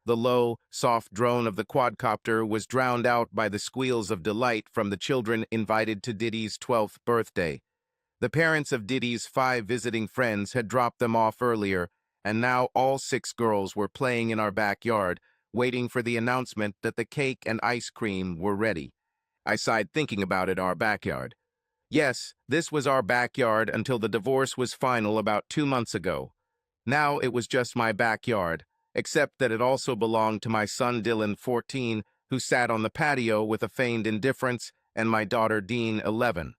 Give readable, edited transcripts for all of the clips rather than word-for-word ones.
The low, soft drone of the quadcopter was drowned out by the squeals of delight from the children invited to Diddy's 12th birthday. The parents of Diddy's 5 visiting friends had dropped them off earlier, and now all 6 girls were playing in our backyard, waiting for the announcement that the cake and ice cream were ready. I sighed thinking about it, our backyard. Yes, this was our backyard until the divorce was final about 2 months ago. Now it was just my backyard, except that it also belonged to my son Dylan, 14, who sat on the patio with a feigned indifference, and my daughter Dean, 11.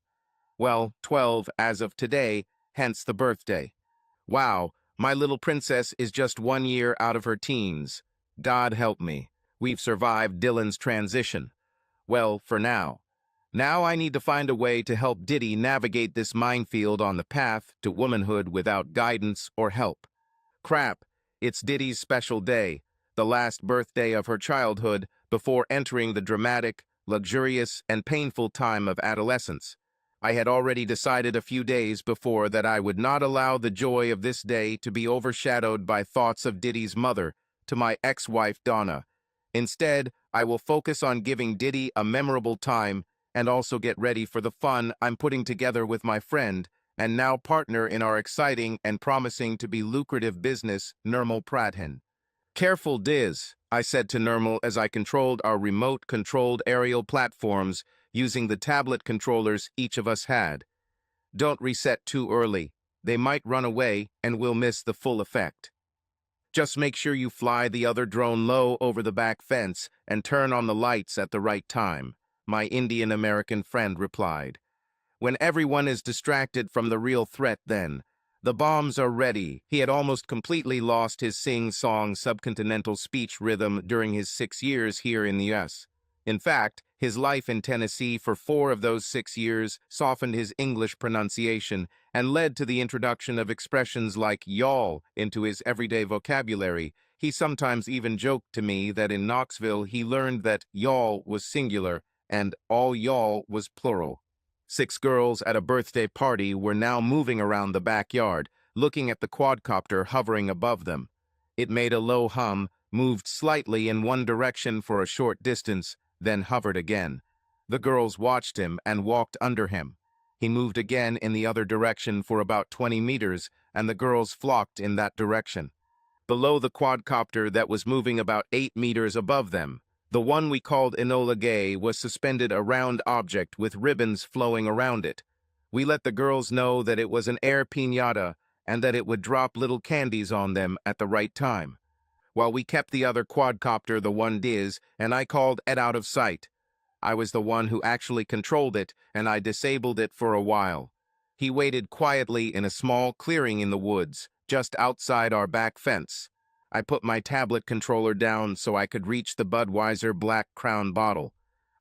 Well, 12 as of today, hence the birthday. Wow, my little princess is just 1 year out of her teens. God help me. We've survived Dylan's transition. Well, for now. Now I need to find a way to help Diddy navigate this minefield on the path to womanhood without guidance or help. Crap, it's Diddy's special day, the last birthday of her childhood before entering the dramatic, luxurious, and painful time of adolescence. I had already decided a few days before that I would not allow the joy of this day to be overshadowed by thoughts of Diddy's mother, to my ex-wife Donna. Instead, I will focus on giving Diddy a memorable time and also get ready for the fun I'm putting together with my friend and now partner in our exciting and promising to be lucrative business, Nirmal Pradhan. Careful, Diz, I said to Nirmal as I controlled our remote-controlled aerial platforms using the tablet controllers each of us had. Don't reset too early. They might run away and we'll miss the full effect. Just make sure you fly the other drone low over the back fence and turn on the lights at the right time, my Indian-American friend replied. When everyone is distracted from the real threat then. The bombs are ready. He had almost completely lost his sing-song subcontinental speech rhythm during his 6 years here in the U.S. In fact, his life in Tennessee for 4 of those 6 years softened his English pronunciation and led to the introduction of expressions like y'all into his everyday vocabulary. He sometimes even joked to me that in Knoxville he learned that y'all was singular and all y'all was plural. 6 girls at a birthday party were now moving around the backyard, looking at the quadcopter hovering above them. It made a low hum, moved slightly in one direction for a short distance, then hovered again. The girls watched him and walked under him. He moved again in the other direction for about 20 meters, and the girls flocked in that direction. Below the quadcopter that was moving about 8 meters above them, the one we called Enola Gay was suspended a round object with ribbons flowing around it. We let the girls know that it was an air piñata and that it would drop little candies on them at the right time. While we kept the other quadcopter, the one Diz, and I called Ed out of sight. I was the one who actually controlled it, and I disabled it for a while. He waited quietly in a small clearing in the woods, just outside our back fence. I put my tablet controller down so I could reach the Budweiser Black Crown bottle.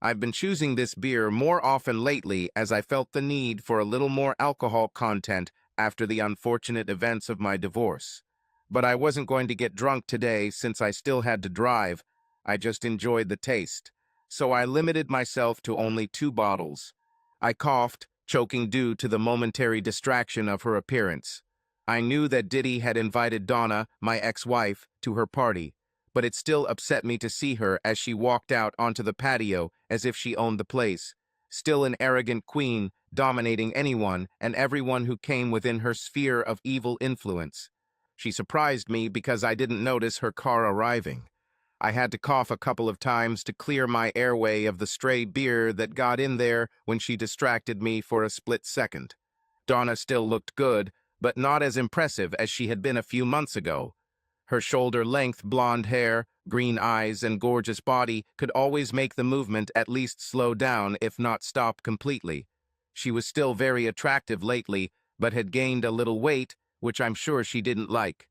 I've been choosing this beer more often lately as I felt the need for a little more alcohol content after the unfortunate events of my divorce. But I wasn't going to get drunk today since I still had to drive. I just enjoyed the taste. So I limited myself to only 2 bottles. I coughed, choking due to the momentary distraction of her appearance. I knew that Diddy had invited Donna, my ex-wife, to her party, but it still upset me to see her as she walked out onto the patio as if she owned the place, still an arrogant queen, dominating anyone and everyone who came within her sphere of evil influence. She surprised me because I didn't notice her car arriving. I had to cough a couple of times to clear my airway of the stray beer that got in there when she distracted me for a split second. Donna still looked good, but not as impressive as she had been a few months ago. Her shoulder-length blonde hair, green eyes, and gorgeous body could always make the movement at least slow down if not stop completely. She was still very attractive lately, but had gained a little weight, which I'm sure she didn't like.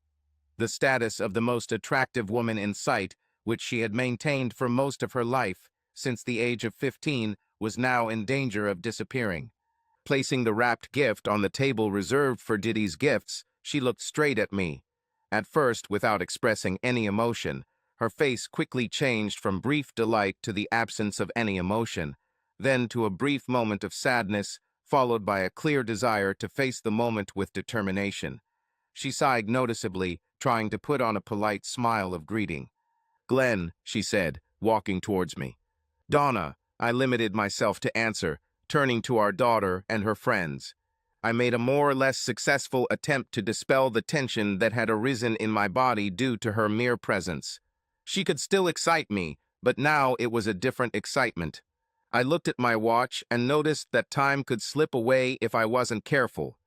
The status of the most attractive woman in sight, which she had maintained for most of her life, since the age of 15, was now in danger of disappearing. Placing the wrapped gift on the table reserved for Diddy's gifts, she looked straight at me. At first, without expressing any emotion, her face quickly changed from brief delight to the absence of any emotion, then to a brief moment of sadness, followed by a clear desire to face the moment with determination. She sighed noticeably, trying to put on a polite smile of greeting. Glenn, she said, walking towards me. Donna, I limited myself to answer, turning to our daughter and her friends. I made a more or less successful attempt to dispel the tension that had arisen in my body due to her mere presence. She could still excite me, but now it was a different excitement. I looked at my watch and noticed that time could slip away if I wasn't careful.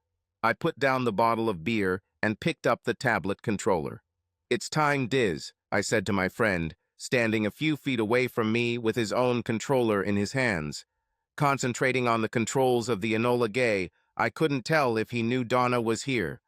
I put down the bottle of beer and picked up the tablet controller. "It's time, Diz," I said to my friend, standing a few feet away from me with his own controller in his hands. Concentrating on the controls of the Enola Gay, I couldn't tell if he knew Donna was here.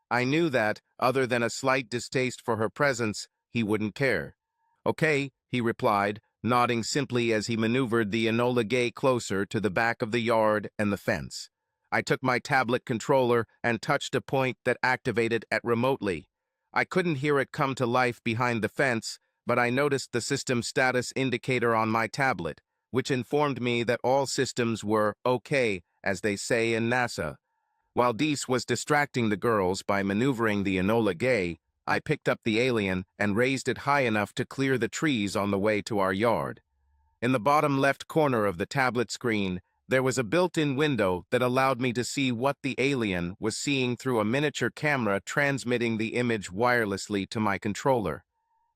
I knew that, other than a slight distaste for her presence, he wouldn't care. "Okay," he replied, nodding simply as he maneuvered the Enola Gay closer to the back of the yard and the fence. I took my tablet controller and touched a point that activated it remotely. I couldn't hear it come to life behind the fence, but I noticed the system status indicator on my tablet, which informed me that all systems were okay, as they say in NASA. While Deese was distracting the girls by maneuvering the Enola Gay, I picked up the alien and raised it high enough to clear the trees on the way to our yard. In the bottom left corner of the tablet screen, there was a built-in window that allowed me to see what the alien was seeing through a miniature camera transmitting the image wirelessly to my controller.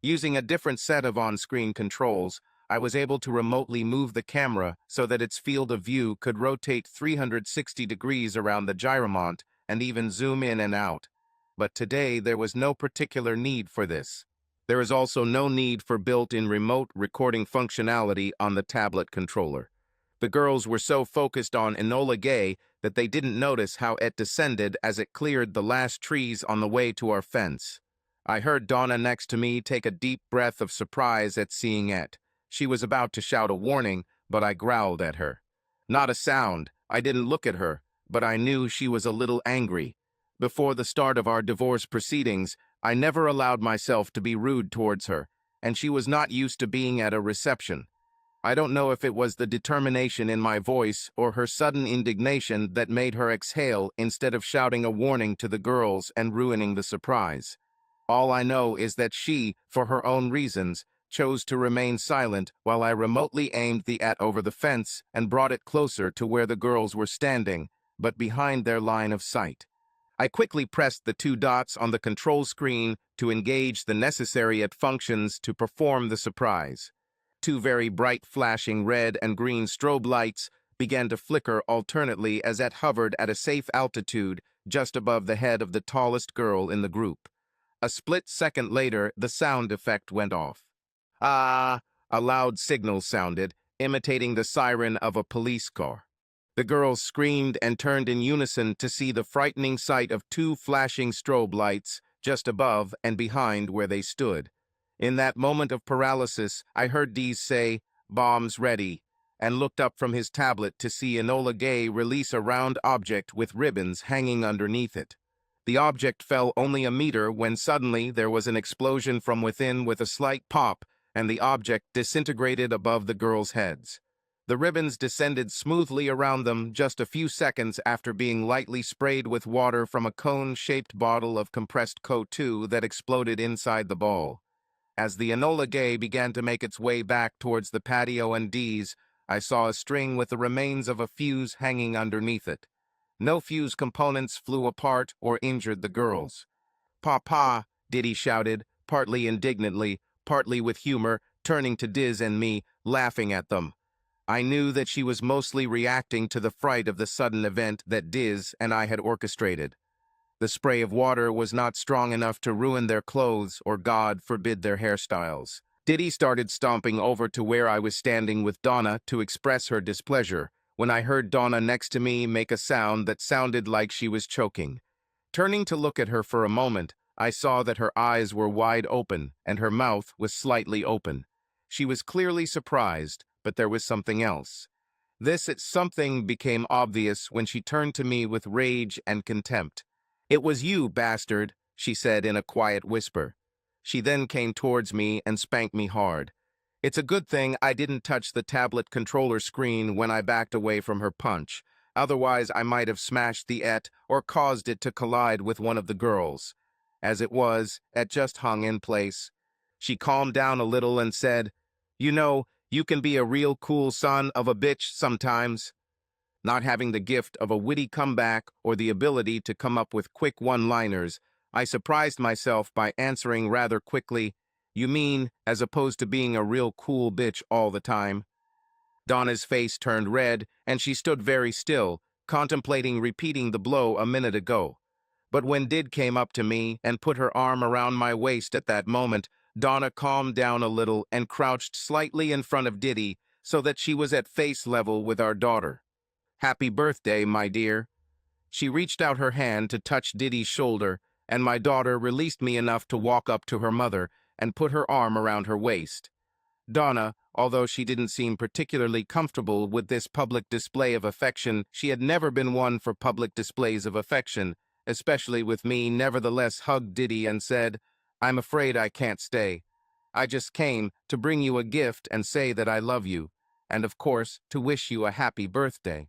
Using a different set of on-screen controls, I was able to remotely move the camera so that its field of view could rotate 360 degrees around the gyromont and even zoom in and out. But today there was no particular need for this. There is also no need for built-in remote recording functionality on the tablet controller. The girls were so focused on Enola Gay that they didn't notice how it descended as it cleared the last trees on the way to our fence. I heard Donna next to me take a deep breath of surprise at seeing it. She was about to shout a warning, but I growled at her. Not a sound. I didn't look at her, but I knew she was a little angry. Before the start of our divorce proceedings, I never allowed myself to be rude towards her, and she was not used to being at a reception. I don't know if it was the determination in my voice or her sudden indignation that made her exhale instead of shouting a warning to the girls and ruining the surprise. All I know is that she, for her own reasons, chose to remain silent while I remotely aimed the AT over the fence and brought it closer to where the girls were standing, but behind their line of sight. I quickly pressed the 2 dots on the control screen to engage the necessary AT functions to perform the surprise. 2 very bright flashing red and green strobe lights began to flicker alternately as AT hovered at a safe altitude just above the head of the tallest girl in the group. A split second later, the sound effect went off. "Ah!" A loud signal sounded, imitating the siren of a police car. The girls screamed and turned in unison to see the frightening sight of 2 flashing strobe lights just above and behind where they stood. In that moment of paralysis, I heard Dees say, "Bombs ready," and looked up from his tablet to see Enola Gay release a round object with ribbons hanging underneath it. The object fell only a meter when suddenly there was an explosion from within with a slight pop, and the object disintegrated above the girls' heads. The ribbons descended smoothly around them just a few seconds after being lightly sprayed with water from a cone-shaped bottle of compressed CO2 that exploded inside the ball. As the Enola Gay began to make its way back towards the patio and D's, I saw a string with the remains of a fuse hanging underneath it. No fuse components flew apart or injured the girls. "Papa," Diddy shouted, partly indignantly, partly with humor, turning to Diz and me, laughing at them. I knew that she was mostly reacting to the fright of the sudden event that Diz and I had orchestrated. The spray of water was not strong enough to ruin their clothes or, God forbid, their hairstyles. Diddy started stomping over to where I was standing with Donna to express her displeasure, when I heard Donna next to me make a sound that sounded like she was choking. Turning to look at her for a moment, I saw that her eyes were wide open and her mouth was slightly open. She was clearly surprised, but there was something else. This something became obvious when she turned to me with rage and contempt. "It was you, bastard," she said in a quiet whisper. She then came towards me and spanked me hard. It's a good thing I didn't touch the tablet controller screen when I backed away from her punch. Otherwise, I might have smashed the ET or caused it to collide with one of the girls. As it was, it just hung in place. She calmed down a little and said, "You know, you can be a real cool son of a bitch sometimes." Not having the gift of a witty comeback or the ability to come up with quick one-liners, I surprised myself by answering rather quickly, "You mean, as opposed to being a real cool bitch all the time?" Donna's face turned red, and she stood very still, contemplating repeating the blow a minute ago. But when Did came up to me and put her arm around my waist at that moment, Donna calmed down a little and crouched slightly in front of Diddy so that she was at face level with our daughter. "Happy birthday, my dear." She reached out her hand to touch Diddy's shoulder, and my daughter released me enough to walk up to her mother and put her arm around her waist. Donna, although she didn't seem particularly comfortable with this public display of affection, she had never been one for public displays of affection, especially with me, nevertheless hugged Diddy and said, "I'm afraid I can't stay. I just came to bring you a gift and say that I love you, and of course, to wish you a happy birthday."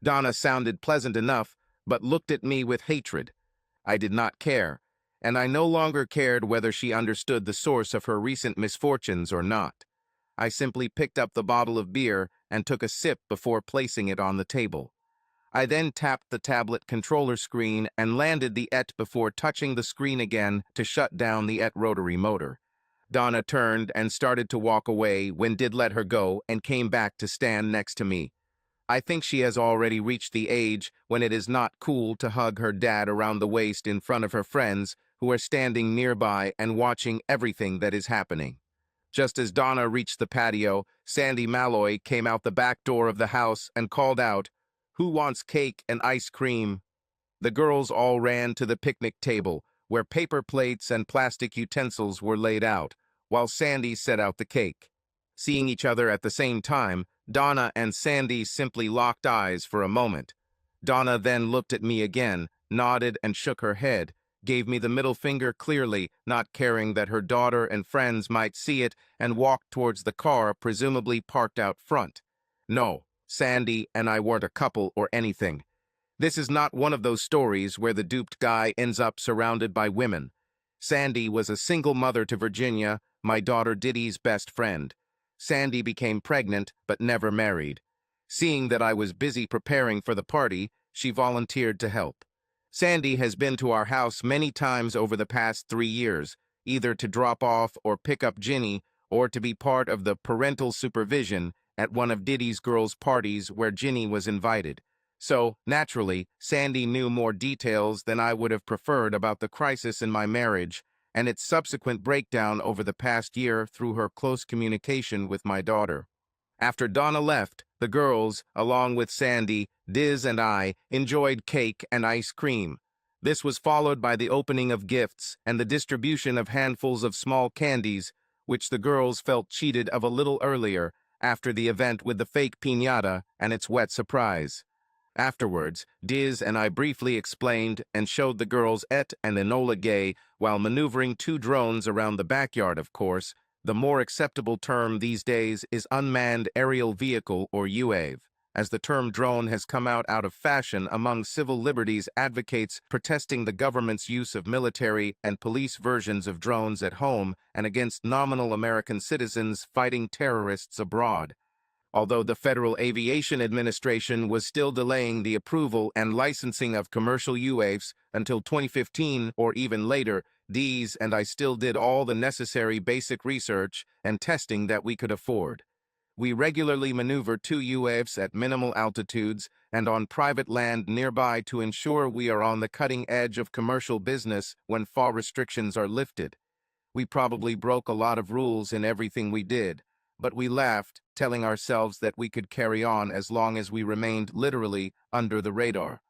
Donna sounded pleasant enough, but looked at me with hatred. I did not care, and I no longer cared whether she understood the source of her recent misfortunes or not. I simply picked up the bottle of beer and took a sip before placing it on the table. I then tapped the tablet controller screen and landed the ET before touching the screen again to shut down the ET rotary motor. Donna turned and started to walk away when Did let her go and came back to stand next to me. I think she has already reached the age when it is not cool to hug her dad around the waist in front of her friends who are standing nearby and watching everything that is happening. Just as Donna reached the patio, Sandy Malloy came out the back door of the house and called out, "Who wants cake and ice cream?" The girls all ran to the picnic table, where paper plates and plastic utensils were laid out, while Sandy set out the cake. Seeing each other at the same time, Donna and Sandy simply locked eyes for a moment. Donna then looked at me again, nodded and shook her head, gave me the middle finger clearly, not caring that her daughter and friends might see it, and walked towards the car, presumably parked out front. No, Sandy and I weren't a couple or anything. This is not one of those stories where the duped guy ends up surrounded by women. Sandy was a single mother to Virginia, my daughter Diddy's best friend. Sandy became pregnant, but never married. Seeing that I was busy preparing for the party, she volunteered to help. Sandy has been to our house many times over the past 3 years, either to drop off or pick up Ginny, or to be part of the parental supervision at one of Diddy's girls' parties where Ginny was invited. So, naturally, Sandy knew more details than I would have preferred about the crisis in my marriage and its subsequent breakdown over the past year through her close communication with my daughter. After Donna left, the girls, along with Sandy, Diz, and I, enjoyed cake and ice cream. This was followed by the opening of gifts and the distribution of handfuls of small candies, which the girls felt cheated of a little earlier, after the event with the fake piñata and its wet surprise. Afterwards, Diz and I briefly explained and showed the girls Et and Enola Gay while maneuvering 2 drones around the backyard, of course. The more acceptable term these days is unmanned aerial vehicle or UAV, as the term drone has come out of fashion among civil liberties advocates protesting the government's use of military and police versions of drones at home and against nominal American citizens fighting terrorists abroad. Although the Federal Aviation Administration was still delaying the approval and licensing of commercial UAVs until 2015 or even later, Diz and I still did all the necessary basic research and testing that we could afford. We regularly maneuver 2 UAVs at minimal altitudes and on private land nearby to ensure we are on the cutting edge of commercial business when FAR restrictions are lifted. We probably broke a lot of rules in everything we did, but we laughed, telling ourselves that we could carry on as long as we remained literally under the radar.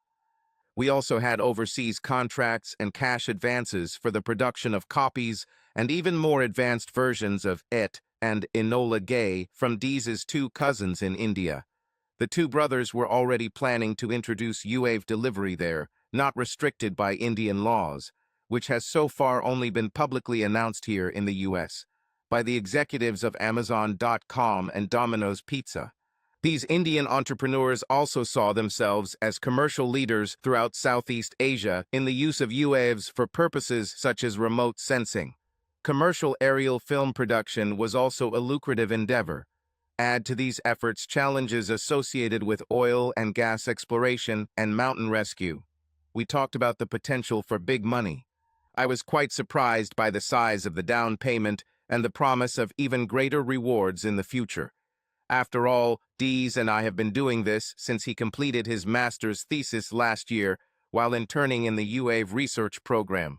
We also had overseas contracts and cash advances for the production of copies and even more advanced versions of Et and Enola Gay from Diz's 2 cousins in India. The 2 brothers were already planning to introduce UAV delivery there, not restricted by Indian laws, which has so far only been publicly announced here in the U.S. by the executives of Amazon.com and Domino's Pizza. These Indian entrepreneurs also saw themselves as commercial leaders throughout Southeast Asia in the use of UAVs for purposes such as remote sensing. Commercial aerial film production was also a lucrative endeavor. Add to these efforts challenges associated with oil and gas exploration and mountain rescue. We talked about the potential for big money. I was quite surprised by the size of the down payment and the promise of even greater rewards in the future. After all, Dees and I have been doing this since he completed his master's thesis last year while interning in the UAV research program.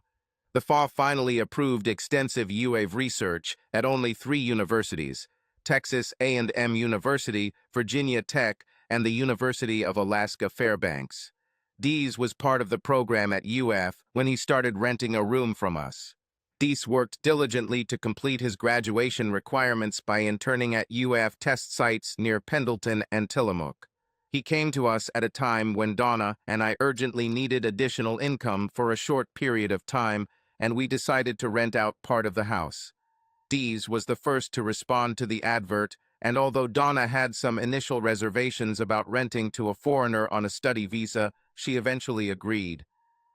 The FAW finally approved extensive UAV research at only 3 universities: Texas A&M University, Virginia Tech, and the University of Alaska Fairbanks. Dees was part of the program at UF when he started renting a room from us. Dees worked diligently to complete his graduation requirements by interning at UF test sites near Pendleton and Tillamook. He came to us at a time when Donna and I urgently needed additional income for a short period of time, and we decided to rent out part of the house. Dees was the first to respond to the advert, and although Donna had some initial reservations about renting to a foreigner on a study visa, she eventually agreed.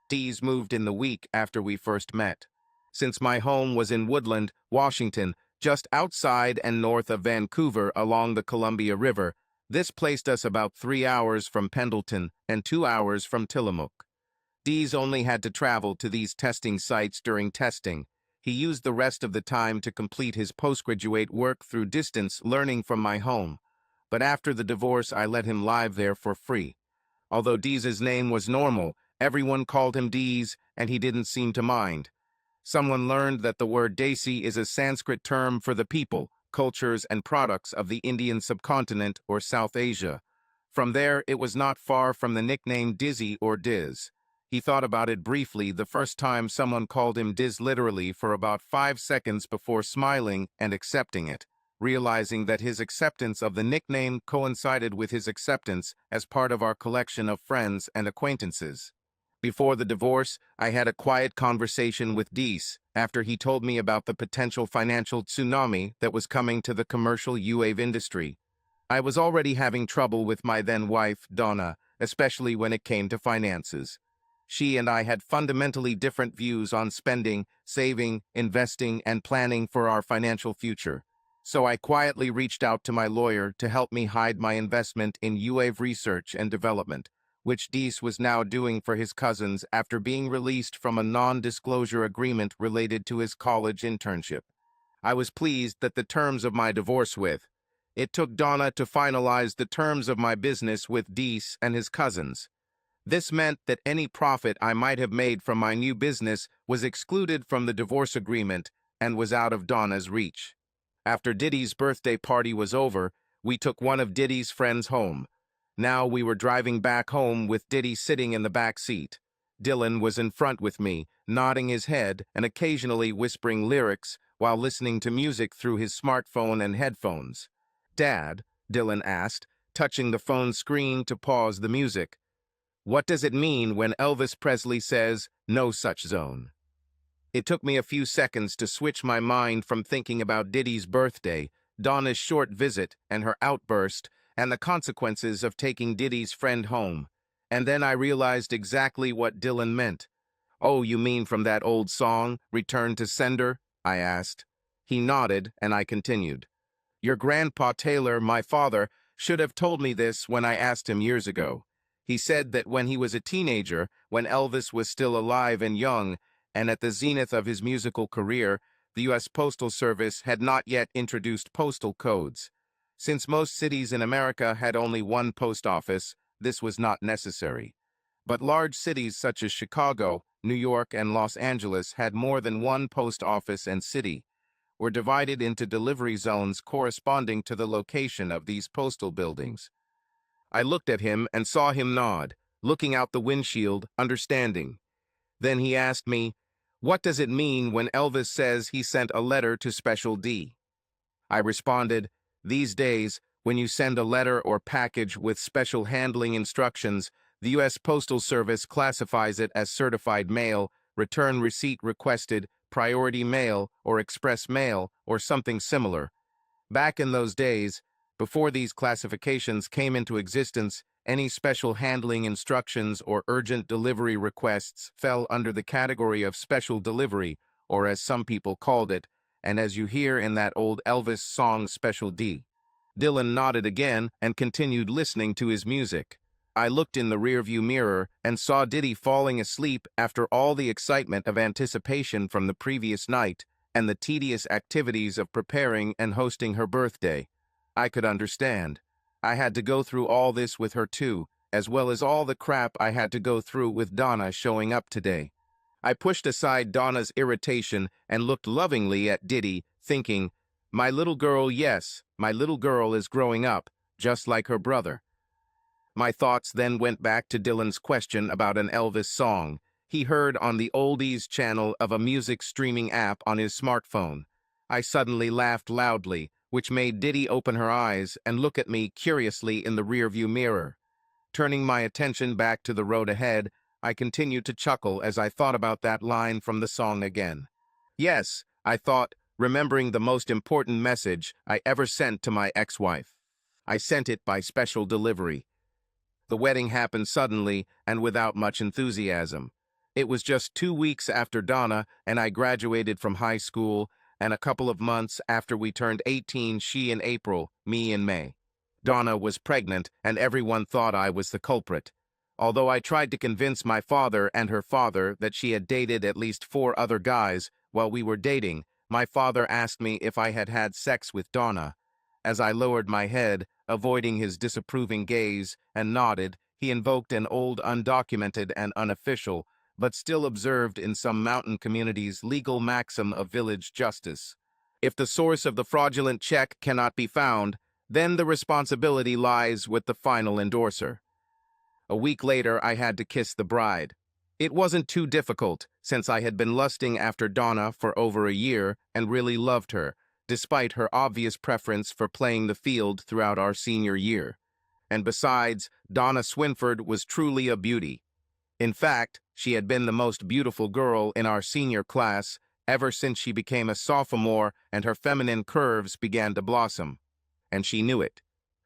Dees moved in the week after we first met. Since my home was in Woodland, Washington, just outside and north of Vancouver along the Columbia River, this placed us about 3 hours from Pendleton and 2 hours from Tillamook. Dees only had to travel to these testing sites during testing. He used the rest of the time to complete his postgraduate work through distance learning from my home. But after the divorce, I let him live there for free. Although Dees's name was normal, everyone called him Dees, and he didn't seem to mind. Someone learned that the word Desi is a Sanskrit term for the people, cultures, and products of the Indian subcontinent or South Asia. From there, it was not far from the nickname Dizzy or Diz. He thought about it briefly the first time someone called him Diz literally for about 5 seconds before smiling and accepting it, realizing that his acceptance of the nickname coincided with his acceptance as part of our collection of friends and acquaintances. Before the divorce, I had a quiet conversation with Dees after he told me about the potential financial tsunami that was coming to the commercial UAV industry. I was already having trouble with my then-wife, Donna, especially when it came to finances. She and I had fundamentally different views on spending, saving, investing, and planning for our financial future. So I quietly reached out to my lawyer to help me hide my investment in UAV research and development, which Dees was now doing for his cousins after being released from a non-disclosure agreement related to his college internship. I was pleased that the terms of my divorce with. It took Donna to finalize the terms of my business with Dees and his cousins. This meant that any profit I might have made from my new business was excluded from the divorce agreement and was out of Donna's reach. After Diddy's birthday party was over, we took one of Diddy's friends home. Now we were driving back home with Diddy sitting in the back seat. Dylan was in front with me, nodding his head and occasionally whispering lyrics while listening to music through his smartphone and headphones. "Dad," Dylan asked, touching the phone screen to pause the music, "what does it mean when Elvis Presley says, 'no such zone'?" It took me a few seconds to switch my mind from thinking about Diddy's birthday, Donna's short visit and her outburst, and the consequences of taking Diddy's friend home. And then I realized exactly what Dylan meant. "Oh, you mean from that old song, Return to Sender?" I asked. He nodded, and I continued. "Your grandpa Taylor, my father, should have told me this when I asked him years ago. He said that when he was a teenager, when Elvis was still alive and young, and at the zenith of his musical career, the U.S. Postal Service had not yet introduced postal codes. Since most cities in America had only one post office, this was not necessary. But large cities such as Chicago, New York, and Los Angeles had more than one post office and city, were divided into delivery zones corresponding to the location of these postal buildings. I looked at him and saw him nod, looking out the windshield, understanding. Then he asked me, "What does it mean when Elvis says he sent a letter to Special D?" I responded, "These days, when you send a letter or package with special handling instructions, the U.S. Postal Service classifies it as certified mail, return receipt requested, priority mail, or express mail, or something similar. Back in those days, before these classifications came into existence, any special handling instructions or urgent delivery requests fell under the category of special delivery, or as some people called it, and as you hear in that old Elvis song Special D. Dylan nodded again and continued listening to his music. I looked in the rearview mirror and saw Diddy falling asleep after all the excitement of anticipation from the previous night and the tedious activities of preparing and hosting her birthday. I could understand. I had to go through all this with her too, as well as all the crap I had to go through with Donna showing up today. I pushed aside Donna's irritation and looked lovingly at Diddy, thinking, my little girl, yes, my little girl is growing up, just like her brother. My thoughts then went back to Dylan's question about an Elvis song he heard on the Oldies channel of a music streaming app on his smartphone. I suddenly laughed loudly, which made Diddy open her eyes and look at me curiously in the rearview mirror. Turning my attention back to the road ahead, I continued to chuckle as I thought about that line from the song again. Yes, I thought, remembering the most important message I ever sent to my ex-wife. I sent it by special delivery. The wedding happened suddenly and without much enthusiasm. It was just 2 weeks after Donna and I graduated from high school, and a couple of months after we turned 18, she in April, me in May. Donna was pregnant, and everyone thought I was the culprit. Although I tried to convince my father and her father that she had dated at least 4 other guys while we were dating, my father asked me if I had had sex with Donna. As I lowered my head, avoiding his disapproving gaze, and nodded, he invoked an old undocumented and unofficial, but still observed in some mountain communities, legal maxim of village justice. If the source of the fraudulent check cannot be found, then the responsibility lies with the final endorser. A week later, I had to kiss the bride. It wasn't too difficult, since I had been lusting after Donna for over a year and really loved her, despite her obvious preference for playing the field throughout our senior year. And besides, Donna Swinford was truly a beauty. In fact, she had been the most beautiful girl in our senior class ever since she became a sophomore and her feminine curves began to blossom. And she knew it.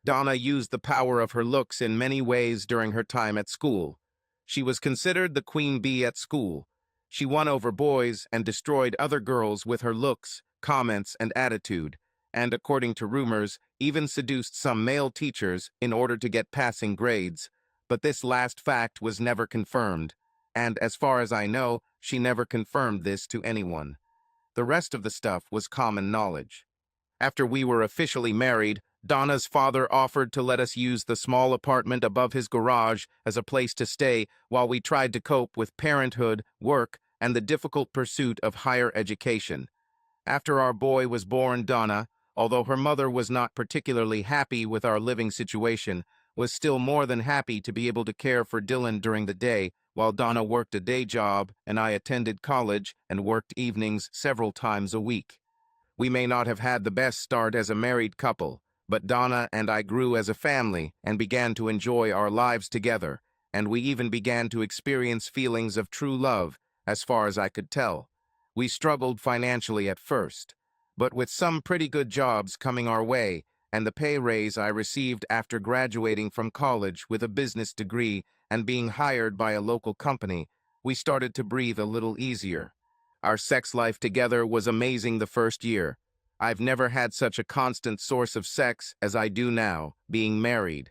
Donna used the power of her looks in many ways during her time at school. She was considered the queen bee at school. She won over boys and destroyed other girls with her looks, comments, and attitude, and, according to rumors, even seduced some male teachers in order to get passing grades. But this last fact was never confirmed, and as far as I know, she never confirmed this to anyone. The rest of the stuff was common knowledge. After we were officially married, Donna's father offered to let us use the small apartment above his garage as a place to stay while we tried to cope with parenthood, work, and the difficult pursuit of higher education. After our boy was born, Donna, although her mother was not particularly happy with our living situation, was still more than happy to be able to care for Dylan during the day, while Donna worked a day job and I attended college and worked evenings several times a week. We may not have had the best start as a married couple, but Donna and I grew as a family and began to enjoy our lives together, and we even began to experience feelings of true love, as far as I could tell. We struggled financially at first, but with some pretty good jobs coming our way, and the pay raise I received after graduating from college with a business degree and being hired by a local company, we started to breathe a little easier. Our sex life together was amazing the first year. I've never had such a constant source of sex as I do now, being married.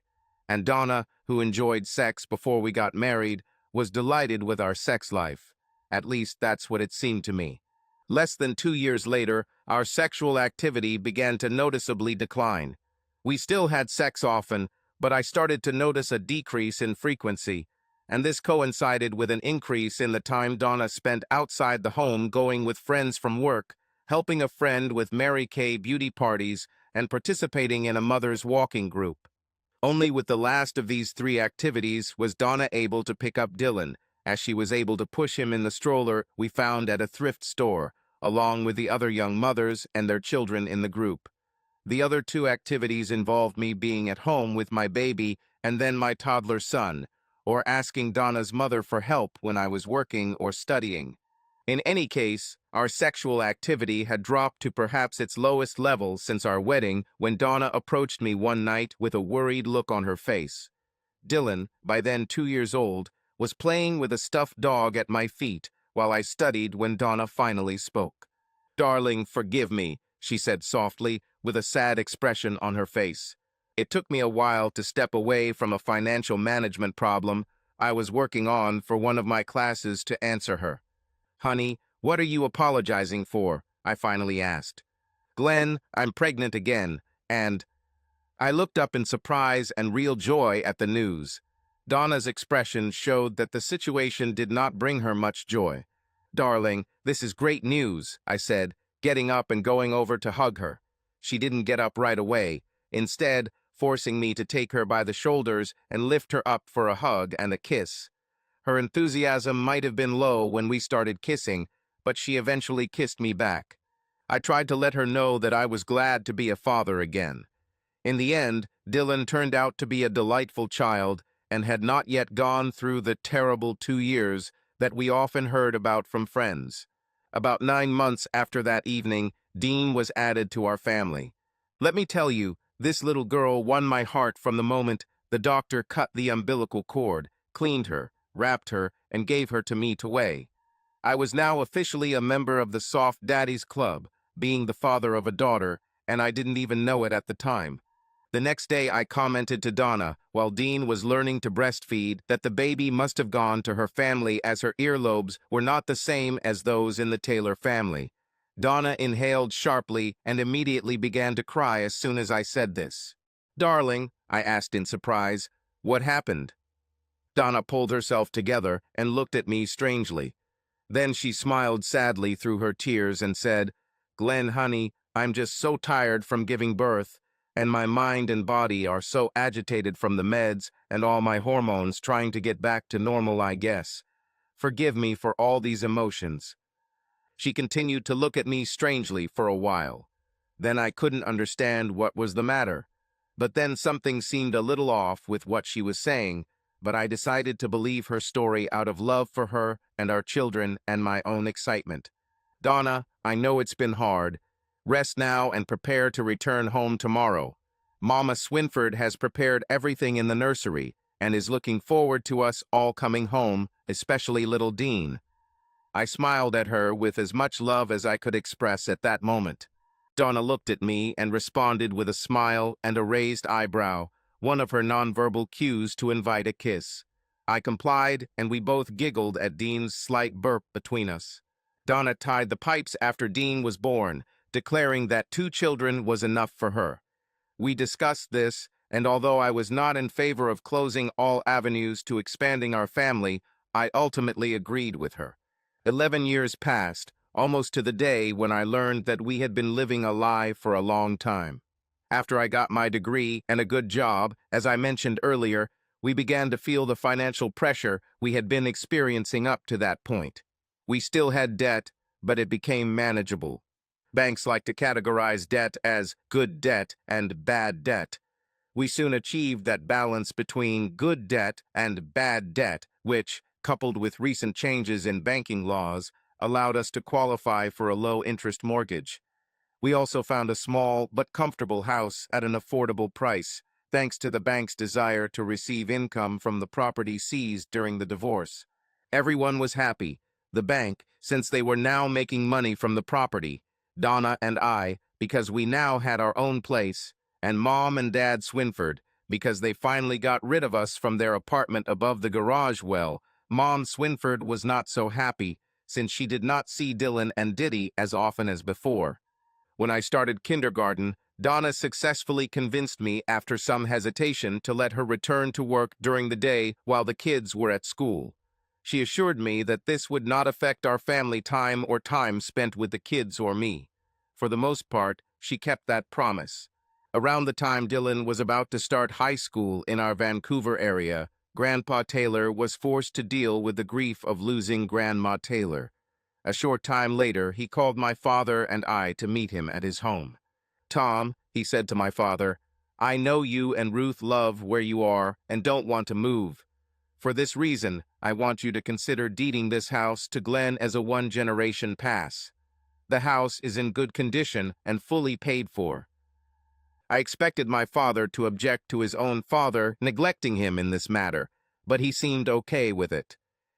And Donna, who enjoyed sex before we got married, was delighted with our sex life. At least that's what it seemed to me. Less than 2 years later, our sexual activity began to noticeably decline. We still had sex often, but I started to notice a decrease in frequency, and this coincided with an increase in the time Donna spent outside the home going with friends from work, helping a friend with Mary Kay beauty parties, and participating in a mother's walking group. Only with the last of these 3 activities was Donna able to pick up Dylan, as she was able to push him in the stroller we found at a thrift store, along with the other young mothers and their children in the group. The other 2 activities involved me being at home with my baby and then my toddler son, or asking Donna's mother for help when I was working or studying. In any case, our sexual activity had dropped to perhaps its lowest level since our wedding when Donna approached me one night with a worried look on her face. Dylan, by then 2 years old, was playing with a stuffed dog at my feet while I studied when Donna finally spoke. "Darling, forgive me," she said softly, with a sad expression on her face. It took me a while to step away from a financial management problem I was working on for one of my classes to answer her. "Honey, what are you apologizing for?" I finally asked. "Glenn, I'm pregnant again, and—" I looked up in surprise and real joy at the news. Donna's expression showed that the situation did not bring her much joy. "Darling, this is great news," I said, getting up and going over to hug her. She didn't get up right away, instead forcing me to take her by the shoulders and lift her up for a hug and a kiss. Her enthusiasm might have been low when we started kissing, but she eventually kissed me back. I tried to let her know that I was glad to be a father again. In the end, Dylan turned out to be a delightful child and had not yet gone through the terrible 2 years that we often heard about from friends. About 9 months after that evening, Dean was added to our family. Let me tell you, this little girl won my heart from the moment the doctor cut the umbilical cord, cleaned her, wrapped her, and gave her to me to weigh. I was now officially a member of the Soft Daddies Club, being the father of a daughter, and I didn't even know it at the time. The next day I commented to Donna, while Dean was learning to breastfeed, that the baby must have gone to her family as her earlobes were not the same as those in the Taylor family. Donna inhaled sharply and immediately began to cry as soon as I said this. "Darling," I asked in surprise, "what happened?" Donna pulled herself together and looked at me strangely. Then she smiled sadly through her tears and said, "Glenn, honey, I'm just so tired from giving birth, and my mind and body are so agitated from the meds and all my hormones trying to get back to normal, I guess. Forgive me for all these emotions." She continued to look at me strangely for a while. Then I couldn't understand what was the matter. But then something seemed a little off with what she was saying, but I decided to believe her story out of love for her and our children and my own excitement. "Donna, I know it's been hard. Rest now and prepare to return home tomorrow. Mama Swinford has prepared everything in the nursery and is looking forward to us all coming home, especially little Dean." I smiled at her with as much love as I could express at that moment. Donna looked at me and responded with a smile and a raised eyebrow, one of her nonverbal cues to invite a kiss. I complied, and we both giggled at Dean's slight burp between us. Donna tied the pipes after Dean was born, declaring that 2 children was enough for her. We discussed this, and although I was not in favor of closing all avenues to expanding our family, I ultimately agreed with her. 11 years passed, almost to the day when I learned that we had been living a lie for a long time. After I got my degree and a good job, as I mentioned earlier, we began to feel the financial pressure we had been experiencing up to that point. We still had debt, but it became manageable. Banks like to categorize debt as good debt and bad debt. We soon achieved that balance between good debt and bad debt, which, coupled with recent changes in banking laws, allowed us to qualify for a low-interest mortgage. We also found a small but comfortable house at an affordable price, thanks to the bank's desire to receive income from the property seized during the divorce. Everyone was happy. The bank, since they were now making money from the property, Donna and I, because we now had our own place, and Mom and Dad Swinford, because they finally got rid of us from their apartment above the garage well. Mom Swinford was not so happy, since she did not see Dylan and Diddy as often as before. When I started kindergarten, Donna successfully convinced me after some hesitation to let her return to work during the day while the kids were at school. She assured me that this would not affect our family time or time spent with the kids or me. For the most part, she kept that promise. Around the time Dylan was about to start high school in our Vancouver area, Grandpa Taylor was forced to deal with the grief of losing Grandma Taylor. A short time later, he called my father and I to meet him at his home. "Tom," he said to my father, "I know you and Ruth love where you are and don't want to move. For this reason, I want you to consider deeding this house to Glenn as a one-generation pass. The house is in good condition and fully paid for." I expected my father to object to his own father neglecting him in this matter, but he seemed okay with it.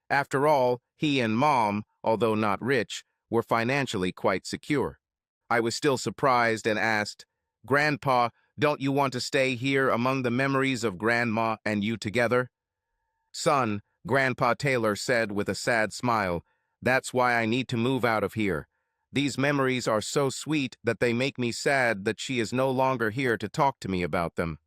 After all, he and Mom although not rich, were financially quite secure. I was still surprised and asked, "Grandpa, don't you want to stay here among the memories of Grandma and you together?" "Son," Grandpa Taylor said with a sad smile, "that's why I need to move out of here. These memories are so sweet that they make me sad that she is no longer here to talk to me about them.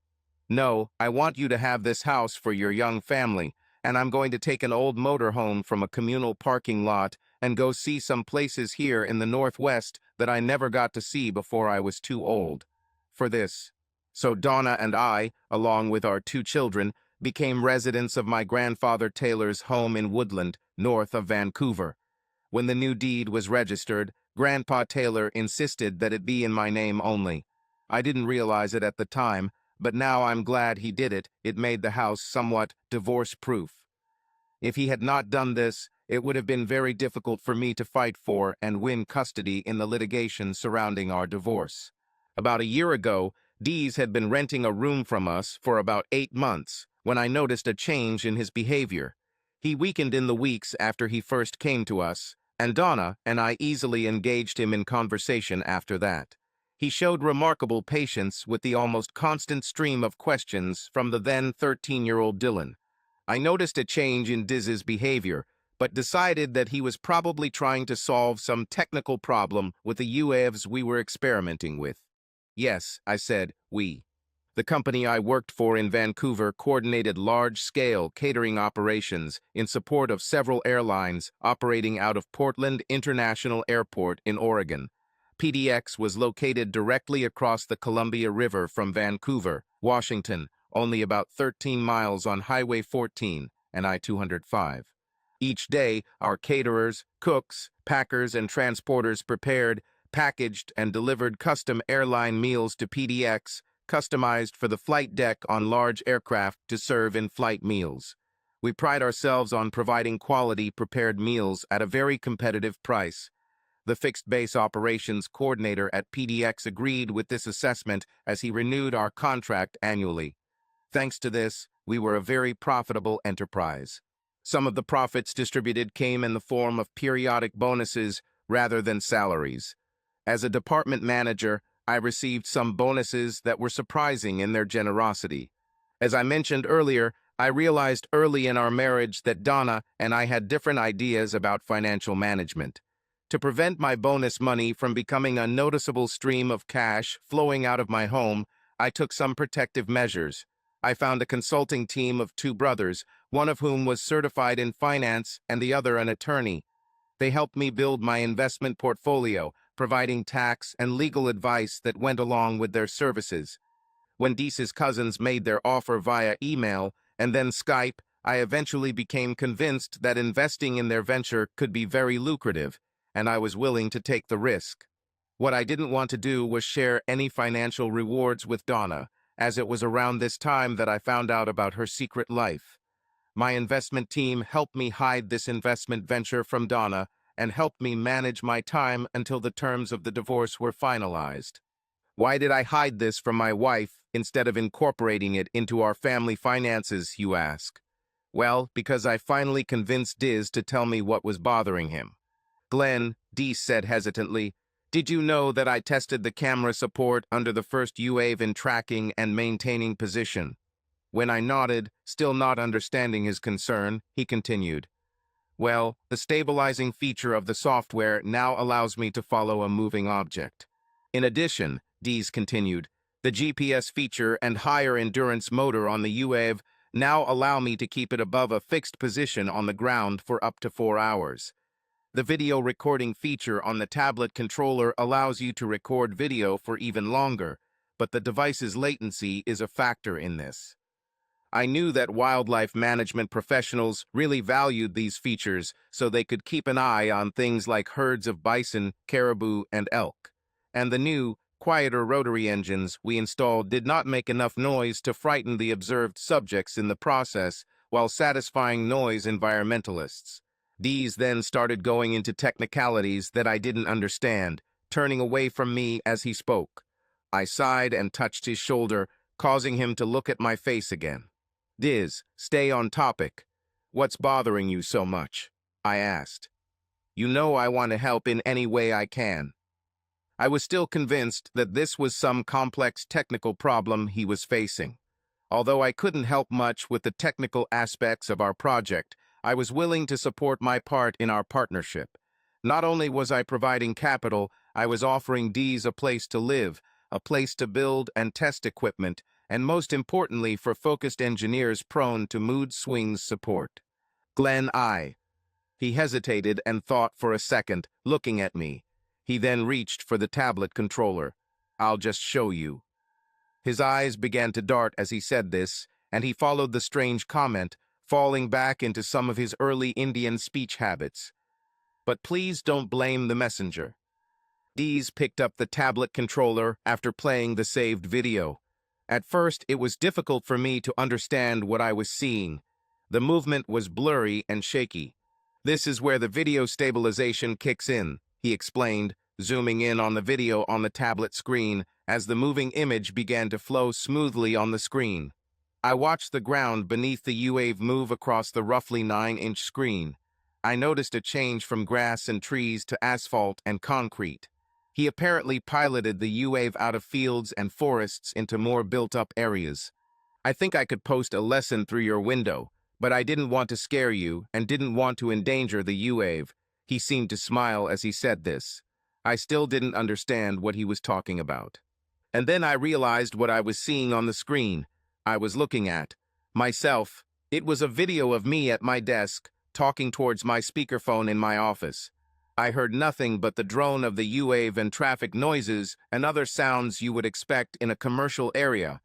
No, I want you to have this house for your young family, and I'm going to take an old motorhome from a communal parking lot and go see some places here in the Northwest that I never got to see before I was too old for this." So Donna and I, along with our 2 children, became residents of my grandfather Taylor's home in Woodland, north of Vancouver. When the new deed was registered, Grandpa Taylor insisted that it be in my name only. I didn't realize it at the time, but now I'm glad he did it. It made the house somewhat divorce-proof. If he had not done this, it would have been very difficult for me to fight for and win custody in the litigation surrounding our divorce. About a year ago, Dees had been renting a room from us for about 8 months when I noticed a change in his behavior. He weakened in the weeks after he first came to us, and Donna and I easily engaged him in conversation after that. He showed remarkable patience with the almost constant stream of questions from the then 13-year-old Dylan. I noticed a change in Diz's behavior, but decided that he was probably trying to solve some technical problem with the UAVs we were experimenting with. "Yes," I said, "we." The company I worked for in Vancouver coordinated large-scale catering operations in support of several airlines operating out of Portland International Airport in Oregon. PDX was located directly across the Columbia River from Vancouver, Washington, only about 13 miles on Highway 14 and I-205. Each day, our caterers, cooks, packers, and transporters prepared, packaged, and delivered custom airline meals to PDX, customized for the flight deck on large aircraft to serve in flight meals. We pride ourselves on providing quality prepared meals at a very competitive price. The fixed base operations coordinator at PDX agreed with this assessment as he renewed our contract annually. Thanks to this, we were a very profitable enterprise. Some of the profits distributed came in the form of periodic bonuses rather than salaries. As a department manager, I received some bonuses that were surprising in their generosity. As I mentioned earlier, I realized early in our marriage that Donna and I had different ideas about financial management. To prevent my bonus money from becoming a noticeable stream of cash flowing out of my home, I took some protective measures. I found a consulting team of 2 brothers, one of whom was certified in finance and the other an attorney. They helped me build my investment portfolio, providing tax and legal advice that went along with their services. When Deese's cousins made their offer via email and then Skype, I eventually became convinced that investing in their venture could be very lucrative, and I was willing to take the risk. What I didn't want to do was share any financial rewards with Donna, as it was around this time that I found out about her secret life. My investment team helped me hide this investment venture from Donna and helped me manage my time until the terms of the divorce were finalized. Why did I hide this from my wife instead of incorporating it into our family finances, you ask? Well, because I finally convinced Diz to tell me what was bothering him. "Glenn," Dee said hesitantly, "did you know that I tested the camera support under the first UAV in tracking and maintaining position?" When I nodded, still not understanding his concern, he continued, "Well, the stabilizing feature of the software now allows me to follow a moving object. In addition," Dees continued, "the GPS feature and higher endurance motor on the UAV now allow me to keep it above a fixed position on the ground for up to 4 hours. The video recording feature on the tablet controller allows you to record video for even longer, but the device's latency is a factor in this." I knew that wildlife management professionals really valued these features so they could keep an eye on things like herds of bison, caribou, and elk. And the new, quieter rotary engines we installed did not make enough noise to frighten the observed subjects in the process while satisfying noise environmentalists. These then started going into technicalities that I didn't understand, turning away from me as he spoke. I sighed and touched his shoulder, causing him to look at my face again. "Diz, stay on topic. What's bothering you so much?" I asked. You know I want to help in any way I can." I was still convinced that this was some complex technical problem he was facing. Although I couldn't help much with the technical aspects of our project, I was willing to support my part in our partnership. Not only was I providing capital, I was offering Dees a place to live, a place to build and test equipment, and most importantly for focused engineers prone to mood swings support. Glenn I. He hesitated and thought for a second, looking at me. He then reached for the tablet controller. "I'll just show you." His eyes began to dart as he said this, and he followed the strange comment, falling back into some of his early Indian speech habits. "But please don't blame the messenger." Dees picked up the tablet controller after playing the saved video. At first, it was difficult for me to understand what I was seeing. The movement was blurry and shaky. "This is where the video stabilization kicks in," he explained, zooming in on the video on the tablet screen as the moving image began to flow smoothly on the screen. I watched the ground beneath the U-Wave move across the roughly 9-inch screen. I noticed a change from grass and trees to asphalt and concrete. He apparently piloted the U-Wave out of fields and forests into more built-up areas. "I think I could post a lesson through your window, but I didn't want to scare you and didn't want to endanger the U-Wave." He seemed to smile as he said this. I still didn't understand what he was talking about. And then I realized what I was seeing on the screen. I was looking at myself. It was a video of me at my desk, talking towards my speakerphone in my office. I heard nothing but the drone of the U-Wave and traffic noises and other sounds you would expect in a commercial area.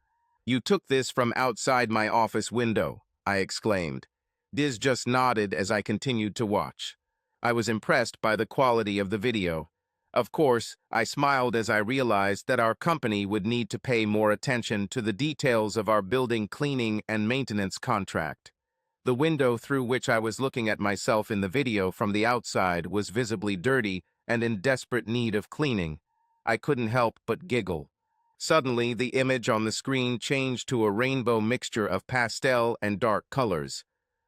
"You took this from outside my office window," I exclaimed. Diz just nodded as I continued to watch. I was impressed by the quality of the video. Of course, I smiled as I realized that our company would need to pay more attention to the details of our building cleaning and maintenance contract. The window through which I was looking at myself in the video from the outside was visibly dirty and in desperate need of cleaning. I couldn't help but giggle. Suddenly, the image on the screen changed to a rainbow mixture of pastel and dark colors.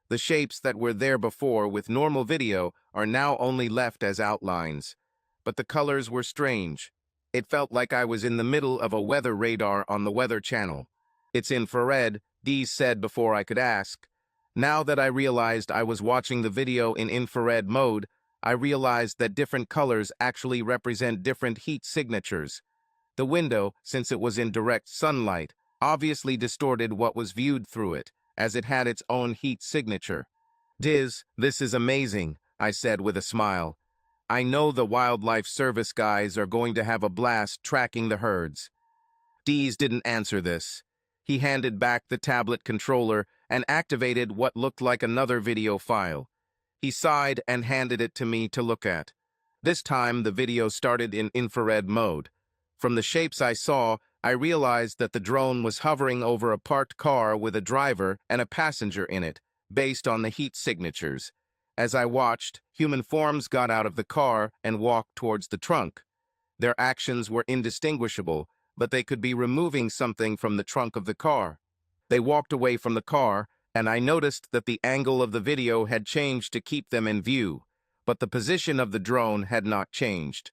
The shapes that were there before with normal video are now only left as outlines. But the colors were strange. It felt like I was in the middle of a weather radar on the Weather Channel. "It's infrared," Dees said before I could ask. Now that I realized I was watching the video in infrared mode, I realized that different colors actually represent different heat signatures. The window, since it was in direct sunlight, obviously distorted what was viewed through it, as it had its own heat signature. "Diz, this is amazing," I said with a smile. "I know the wildlife service guys are going to have a blast tracking the herds." Dees didn't answer this. He handed back the tablet controller and activated what looked like another video file. He sighed and handed it to me to look at. This time, the video started in infrared mode. From the shapes I saw, I realized that the drone was hovering over a parked car with a driver and a passenger in it, based on the heat signatures. As I watched, human forms got out of the car and walked towards the trunk. Their actions were indistinguishable, but they could be removing something from the trunk of the car. They walked away from the car, and I noticed that the angle of the video had changed to keep them in view, but the position of the drone had not changed.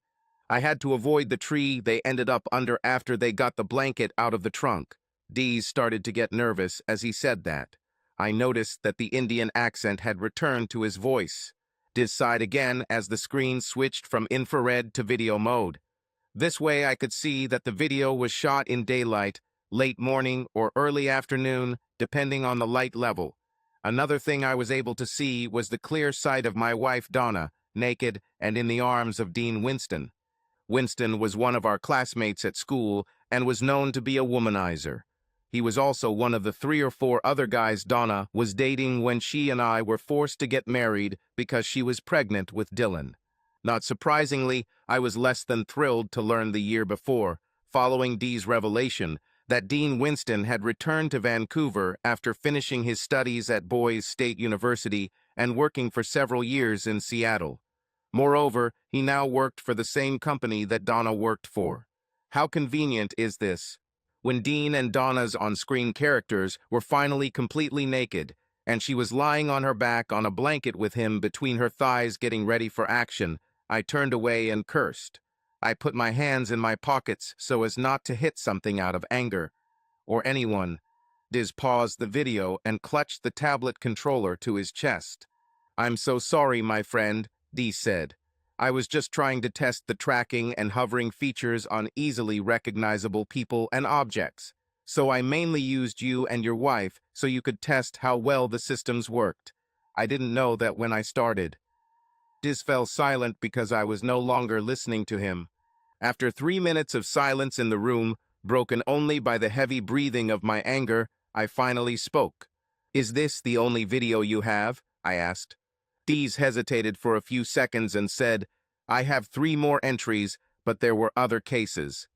I had to avoid the tree they ended up under after they got the blanket out of the trunk. Dees started to get nervous as he said that. I noticed that the Indian accent had returned to his voice. Diz sighed again as the screen switched from infrared to video mode. This way I could see that the video was shot in daylight, late morning, or early afternoon, depending on the light level. Another thing I was able to see was the clear sight of my wife Donna, naked and in the arms of Dean Winston. Winston was one of our classmates at school and was known to be a womanizer. He was also one of the 3 or 4 other guys Donna was dating when she and I were forced to get married because she was pregnant with Dylan. Not surprisingly, I was less than thrilled to learn the year before, following Dee's revelation, that Dean Winston had returned to Vancouver after finishing his studies at Boise State University and working for several years in Seattle. Moreover, he now worked for the same company that Donna worked for. How convenient is this? When Dean and Donna's on-screen characters were finally completely naked, and she was lying on her back on a blanket with him between her thighs getting ready for action. I turned away and cursed. I put my hands in my pockets so as not to hit something out of anger. Or anyone. Diz paused the video and clutched the tablet controller to his chest. "I'm so sorry, my friend," Diz said. "I was just trying to test the tracking and hovering features on easily recognizable people and objects. So I mainly used you and your wife so you could test how well the systems worked. I didn't know that when I started." Diz fell silent because I was no longer listening to him. After 3 minutes of silence in the room, broken only by the heavy breathing of my anger, I finally spoke. "Is this the only video you have?" I asked. Diz hesitated for a few seconds and said, "I have 3 more entries, but there were other cases."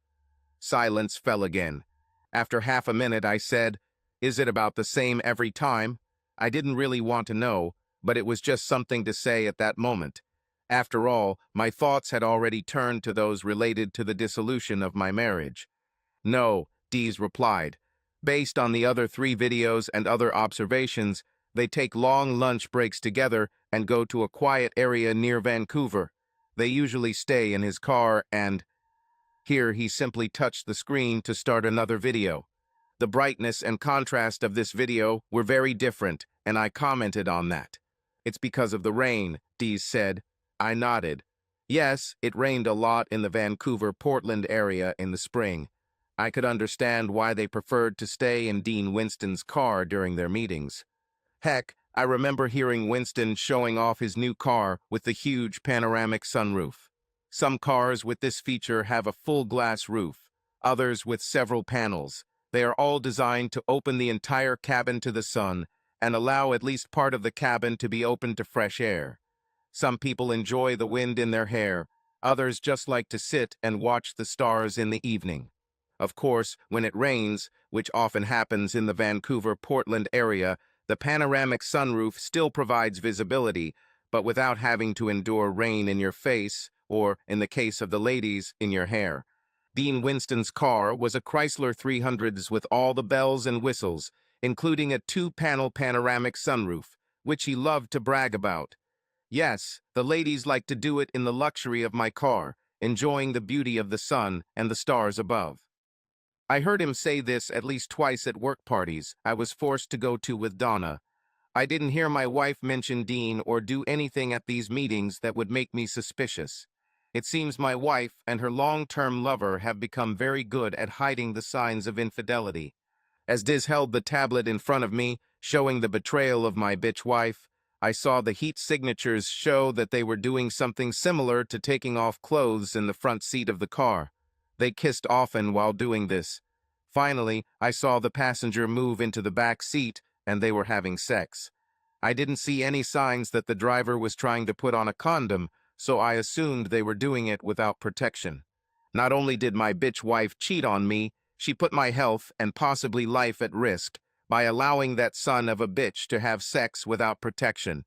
Silence fell again. After half a minute, I said, "Is it about the same every time?" I didn't really want to know, but it was just something to say at that moment. After all, my thoughts had already turned to those related to the dissolution of my marriage. "No," Diz replied. "Based on the other 3 videos and other observations, they take long lunch breaks together and go to a quiet area near Vancouver. They usually stay in his car and—" Here he simply touched the screen to start another video. The brightness and contrast of this video were very different, and I commented on that. "It's because of the rain," Diz said. I nodded. Yes, it rained a lot in the Vancouver-Portland area in the spring. I could understand why they preferred to stay in Dean Winston's car during their meetings. Heck, I remember hearing Winston showing off his new car with the huge panoramic sunroof. Some cars with this feature have a full glass roof, others with several panels. They are all designed to open the entire cabin to the sun and allow at least part of the cabin to be open to fresh air. Some people enjoy the wind in their hair, others just like to sit and watch the stars in the evening. Of course, when it rains, which often happens in the Vancouver-Portland area, the panoramic sunroof still provides visibility, but without having to endure rain in your face, or, in the case of the ladies, in your hair. Dean Winston's car was a Chrysler 300s with all the bells and whistles, including a 2-panel panoramic sunroof, which he loved to brag about. Yes, the ladies liked to do it in the luxury of my car, enjoying the beauty of the sun and the stars above. I heard him say this at least twice at work parties I was forced to go to with Donna. I didn't hear my wife mention Dean or do anything at these meetings that would make me suspicious. It seems my wife and her long-term lover have become very good at hiding the signs of infidelity. As Diz held the tablet in front of me, showing the betrayal of my bitch wife, I saw the heat signatures show that they were doing something similar to taking off clothes in the front seat of the car. They kissed often while doing this. Finally, I saw the passenger move into the back seat, and they were having sex. I didn't see any signs that the driver was trying to put on a condom, so I assumed they were doing it without protection. Not only did my bitch wife cheat on me, she put my health and possibly life at risk by allowing that son of a bitch to have sex without protection.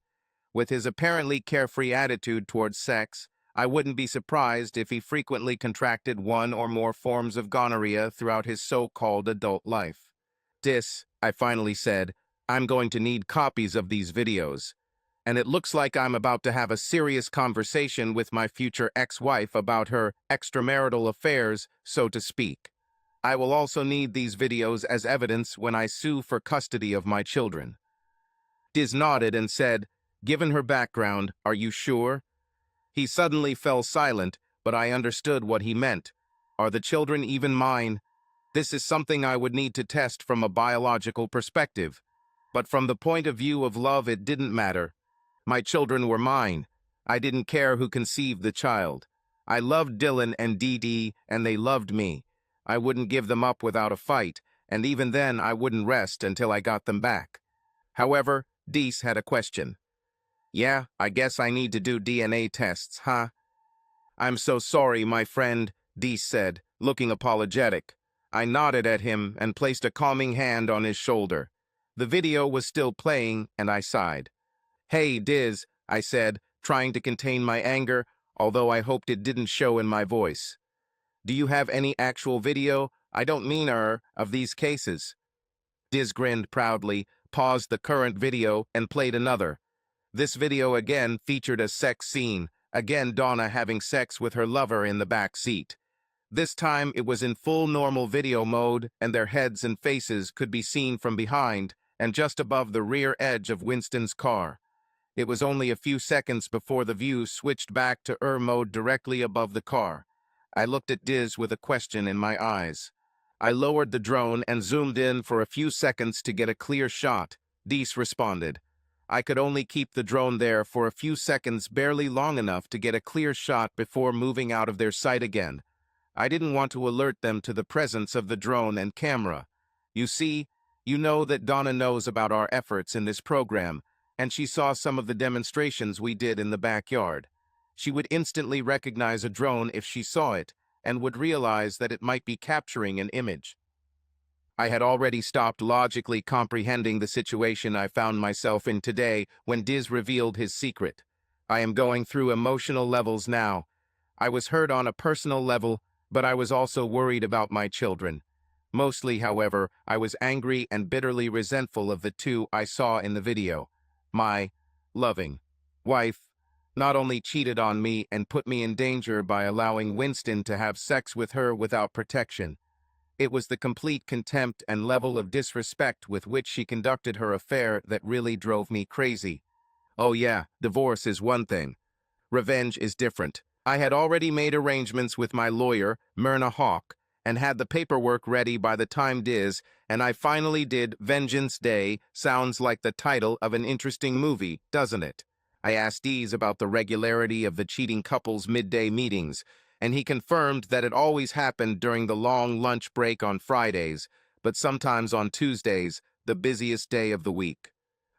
With his apparently carefree attitude towards sex, I wouldn't be surprised if he frequently contracted 1 or more forms of gonorrhea throughout his so-called adult life. "Dis," I finally said, "I'm going to need copies of these videos. And it looks like I'm about to have a serious conversation with my future ex-wife about her extramarital affairs, so to speak. I will also need these videos as evidence when I sue for custody of my children." Diz nodded and said, "Given her background, are you sure?" He suddenly fell silent, but I understood what he meant. Are the children even mine? This is something I would need to test from a biological perspective. But from the point of view of love, it didn't matter. My children were mine. I didn't care who conceived the child. I loved Dylan and Dee Dee, and they loved me. I wouldn't give them up without a fight, and even then I wouldn't rest until I got them back. However, Diz had a question. "Yeah, I guess I need to do DNA tests, huh?" "I'm so sorry, my friend," Diz said, looking apologetic. I nodded at him and placed a calming hand on his shoulder. The video was still playing, and I sighed. "Hey, Diz," I said, trying to contain my anger, although I hoped it didn't show in my voice. "Do you have any actual video, I don't mean of these cases?" Diz grinned proudly, paused the current video and played another. This video again featured a sex scene, again Donna having sex with her lover in the back seat. This time it was in full normal video mode, and their heads and faces could be seen from behind and just above the rear edge of Winston's car. It was only a few seconds before the view switched back to mode directly above the car. I looked at Diz with a question in my eyes. I lowered the drone and zoomed in for a few seconds to get a clear shot. Diz responded. I could only keep the drone there for a few seconds, barely long enough to get a clear shot before moving out of their sight again. I didn't want to alert them to the presence of the drone and camera. You see, you know that Donna knows about our efforts in this program, and she saw some of the demonstrations we did in the backyard. She would instantly recognize a drone if she saw it, and would realize that it might be capturing an image. I had already stopped logically comprehending the situation I found myself in today when Diz revealed his secret. I am going through emotional levels now. I was hurt on a personal level, but I was also worried about my children. Mostly, however, I was angry and bitterly resentful of the two I saw in the video. My loving wife not only cheated on me and put me in danger by allowing Winston to have sex with her without protection. It was the complete contempt and level of disrespect with which she conducted her affair that really drove me crazy. Oh yeah, divorce is one thing. Revenge is different. I had already made arrangements with my lawyer, Myrna Hawk, and had the paperwork ready by the time Diz and I finally did. Vengeance Day sounds like the title of an interesting movie, doesn't it? I asked Diz about the regularity of the cheating couple's midday meetings, and he confirmed that it always happened during the long lunch break on Fridays, but sometimes on Tuesdays, the busiest day of the week.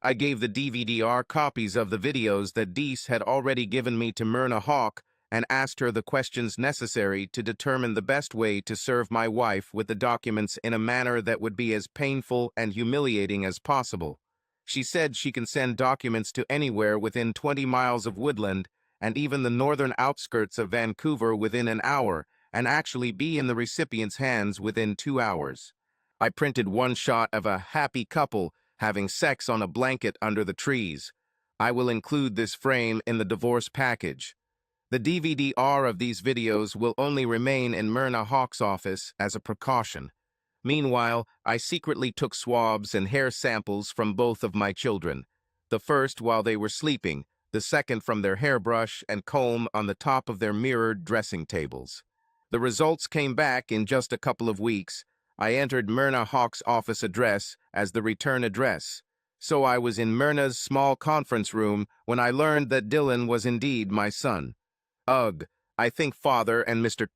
I gave the DVD-R copies of the videos that Diz had already given me to Myrna Hawk, and asked her the questions necessary to determine the best way to serve my wife with the documents in a manner that would be as painful and humiliating as possible. She said she can send documents to anywhere within 20 miles of Woodland, and even the northern outskirts of Vancouver within an hour, and actually be in the recipient's hands within 2 hours. I printed one shot of a happy couple having sex on a blanket under the trees. I will include this frame in the divorce package. The DVD-R of these videos will only remain in Myrna Hawk's office as a precaution. Meanwhile, I secretly took swabs and hair samples from both of my children. The first while they were sleeping, the second from their hairbrush and comb on the top of their mirrored dressing tables. The results came back in just a couple of weeks. I entered Myrna Hawk's office address as the return address. So I was in Myrna's small conference room when I learned that Dylan was indeed my son. Ugh, I think Father and Mr.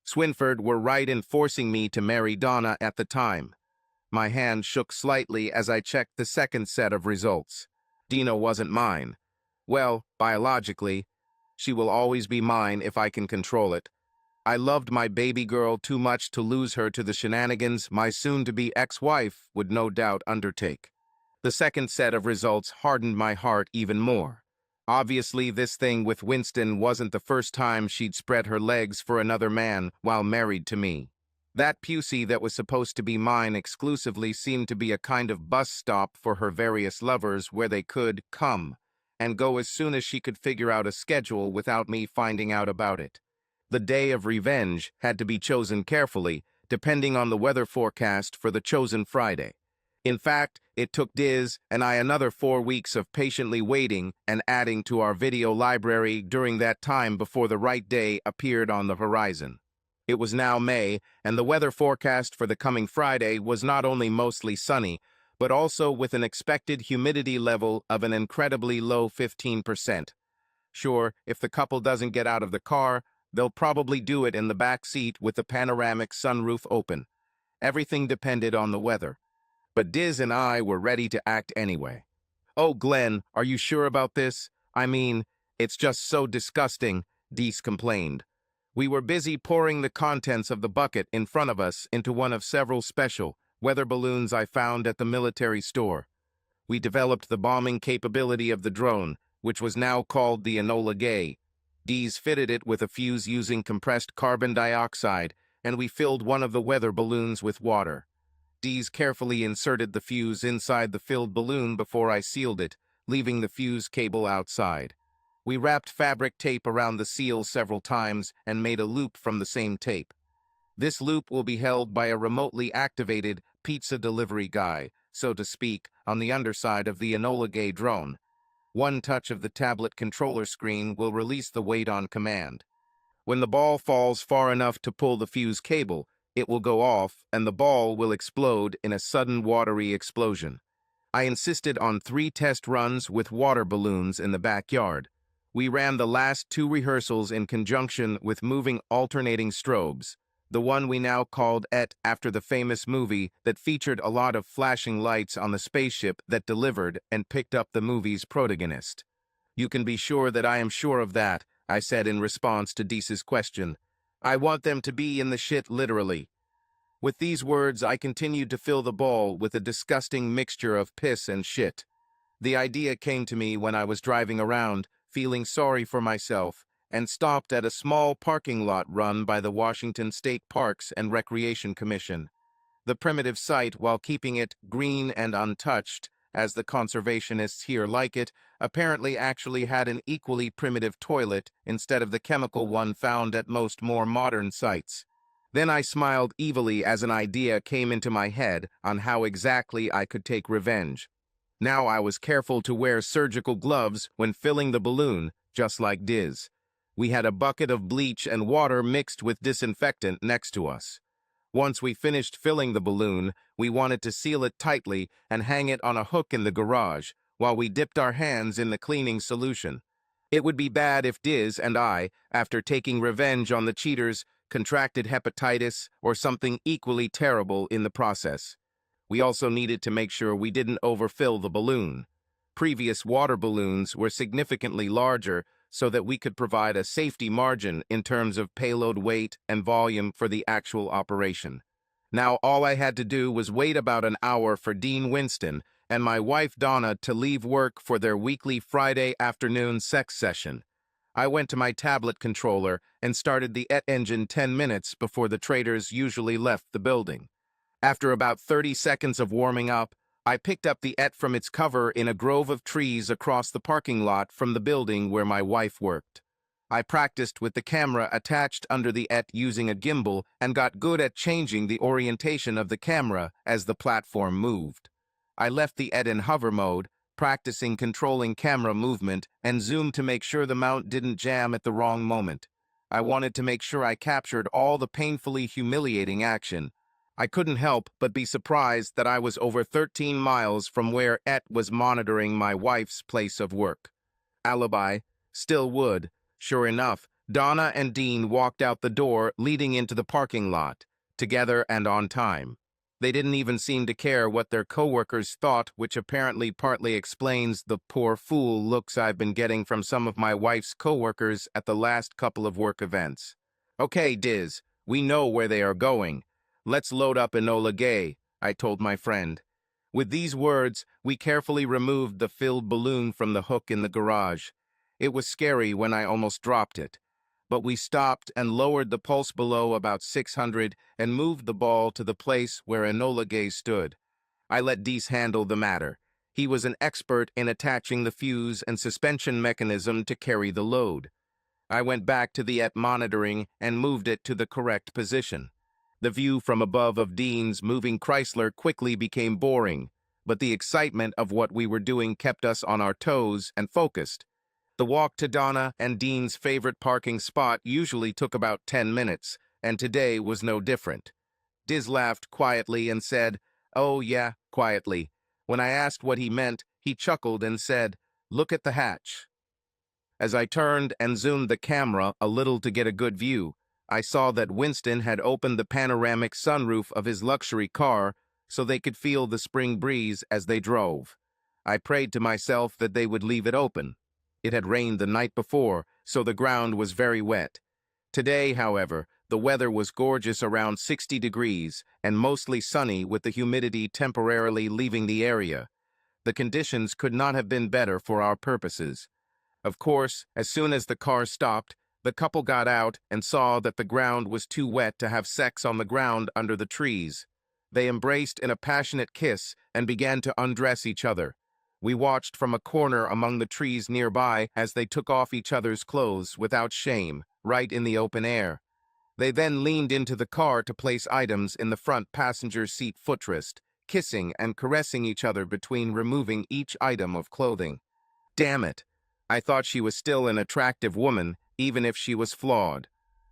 Swinford were right in forcing me to marry Donna at the time. My hand shook slightly as I checked the second set of results. Dina wasn't mine. Well, biologically, she will always be mine if I can control it. I loved my baby girl too much to lose her to the shenanigans my soon-to-be ex-wife would no doubt undertake. The second set of results hardened my heart even more. Obviously, this thing with Winston wasn't the first time she'd spread her legs for another man while married to me. That pussy that was supposed to be mine exclusively seemed to be a kind of bus stop for her various lovers where they could come and go as soon as she could figure out a schedule without me finding out about it. The day of revenge had to be chosen carefully, depending on the weather forecast for the chosen Friday. In fact, it took Diz and I another 4 weeks of patiently waiting and adding to our video library during that time before the right day appeared on the horizon. It was now May, and the weather forecast for the coming Friday was not only mostly sunny, but also with an expected humidity level of an incredibly low 15%. Sure, if the couple doesn't get out of the car, they'll probably do it in the back seat with the panoramic sunroof open. Everything depended on the weather. But Diz and I were ready to act anyway. "Oh, Glenn, are you sure about this? I mean, it's just so disgusting," Diz complained. We were busy pouring the contents of the bucket in front of us into one of several special weather balloons I found at the military store. We developed the bombing capability of the drone, which was now called the Enola Gay. Diz fitted it with a fuse using compressed carbon dioxide, and we filled one of the weather balloons with water. Dees carefully inserted the fuse inside the filled balloon before I sealed it, leaving the fuse cable outside. We wrapped fabric tape around the seal several times and made a loop from the same tape. This loop will be held by a remotely activated pizza delivery guy, so to speak, on the underside of the Enola Gay drone. One touch of the tablet controller screen will release the weight on command. When the ball falls far enough to pull the fuse cable, it will go off and the ball will explode in a sudden watery explosion. I insisted on 3 test runs with water balloons in the backyard. We ran the last 2 rehearsals in conjunction with moving alternating strobes, the one we now called ET after the famous movie that featured a lot of flashing lights on the spaceship that delivered and picked up the movie's protagonist. "You can be sure that I am sure of that," I said in response to Deese's question. "I want them to be in the shit literally." With these words, I continued to fill the ball with a disgusting mixture of piss and shit. The idea came to me when I was driving around, feeling sorry for myself, and stopped at a small parking lot run by the Washington State Parks and Recreation Commission. The primitive site, while keeping it green and untouched, as the conservationists here like it, apparently actually had an equally primitive toilet instead of the chemical one found at most more modern sites. Then I smiled evilly as an idea came into my head on how exactly I could take revenge. Now I was careful to wear surgical gloves when filling the balloon, just like Diz. We had a bucket of bleach and water mixed with disinfectant next to us. Once we finished filling the balloon, we wanted to seal it tightly and hang it on a hook in the garage while we dipped our hands in the cleaning solution. It would be bad if Diz and I, after taking revenge on the cheaters, contracted hepatitis or something equally terrible in the process. We also needed to make sure we didn't overfill the balloon. Previous water balloons were significantly larger so that we could provide a safety margin in terms of payload weight and volume for the actual operation. Now all I had to do was wait about an hour for Dean Winston and my wife Donna to leave work for their weekly Friday afternoon sex session. I went to my tablet controller and started the ET engine 10 minutes before the traders usually left the building. After about 30 seconds of warming up, I picked up the ET from its cover in a grove of trees across the parking lot from the building where my wife worked. I practiced with the camera attached under the ET using a gimbal and got good at changing the orientation of the camera as the platform moved. I left the ET in hover mode, practicing controlling camera movement and zoomed to make sure the mount didn't jam at the wrong moment. I wanted to make sure I captured all the painfully humiliating action. I couldn't help but be surprised that I was over 13 miles from where ET was monitoring my wife's place of work. Alibi, still would. Sure enough, Donna and Dean walked out the door leading into the parking lot, together and on time. They didn't even seem to care what their coworkers thought, which apparently partly explains the poor fool looks I've been getting from some of my wife's coworkers at the last couple of work events. "Okay, Diz, we know where they are going. Let's load up Enola Gay," I told my friend. With these words, we carefully removed the filled balloon from the hook in the garage. It was scary when I almost dropped it. But we stopped and lowered the pulse below about 600 and moved the ball to the place where Enola Gay stood. I let Deese handle the matter. He was an expert in attaching the fuse and suspension mechanism to carry the load. I went back to the ET monitoring and moved it to the correct position. The view from above of Dean's moving Chrysler quickly became boring, but the excitement of what we were doing kept us on our toes and focused. The walk to Donna and Dean's favorite parking spot usually took about 10 minutes, and today was no different. Diz laughed quietly and said, "Oh yeah, quietly." When I asked what he meant, he chuckled and said, "Look at the hatch." As I turned and zoomed the camera a little to get a good view, I saw that Winston had opened the panoramic sunroof of his luxury car so they could feel the spring breeze as they drove. I prayed to myself that they would leave it open. It had rained the night before, so the ground was very wet. Today, however, the weather was gorgeous, around 60 degrees and mostly sunny, with the humidity temporarily leaving the area. The conditions could not have been better for our purposes. Of course, as soon as the car stopped, the couple got out and saw that the ground was too wet to have sex on the ground under the trees. They embraced in a passionate kiss and began to undress each other. We watched from a corner among the trees nearby as they took off each other's clothes without shame, right in the open air. They then leaned into the car to place items in the front passenger seat footrest, kissing and caressing each other between removing each item of clothing. Damn it! I thought she was still an attractive woman, even if she was flawed.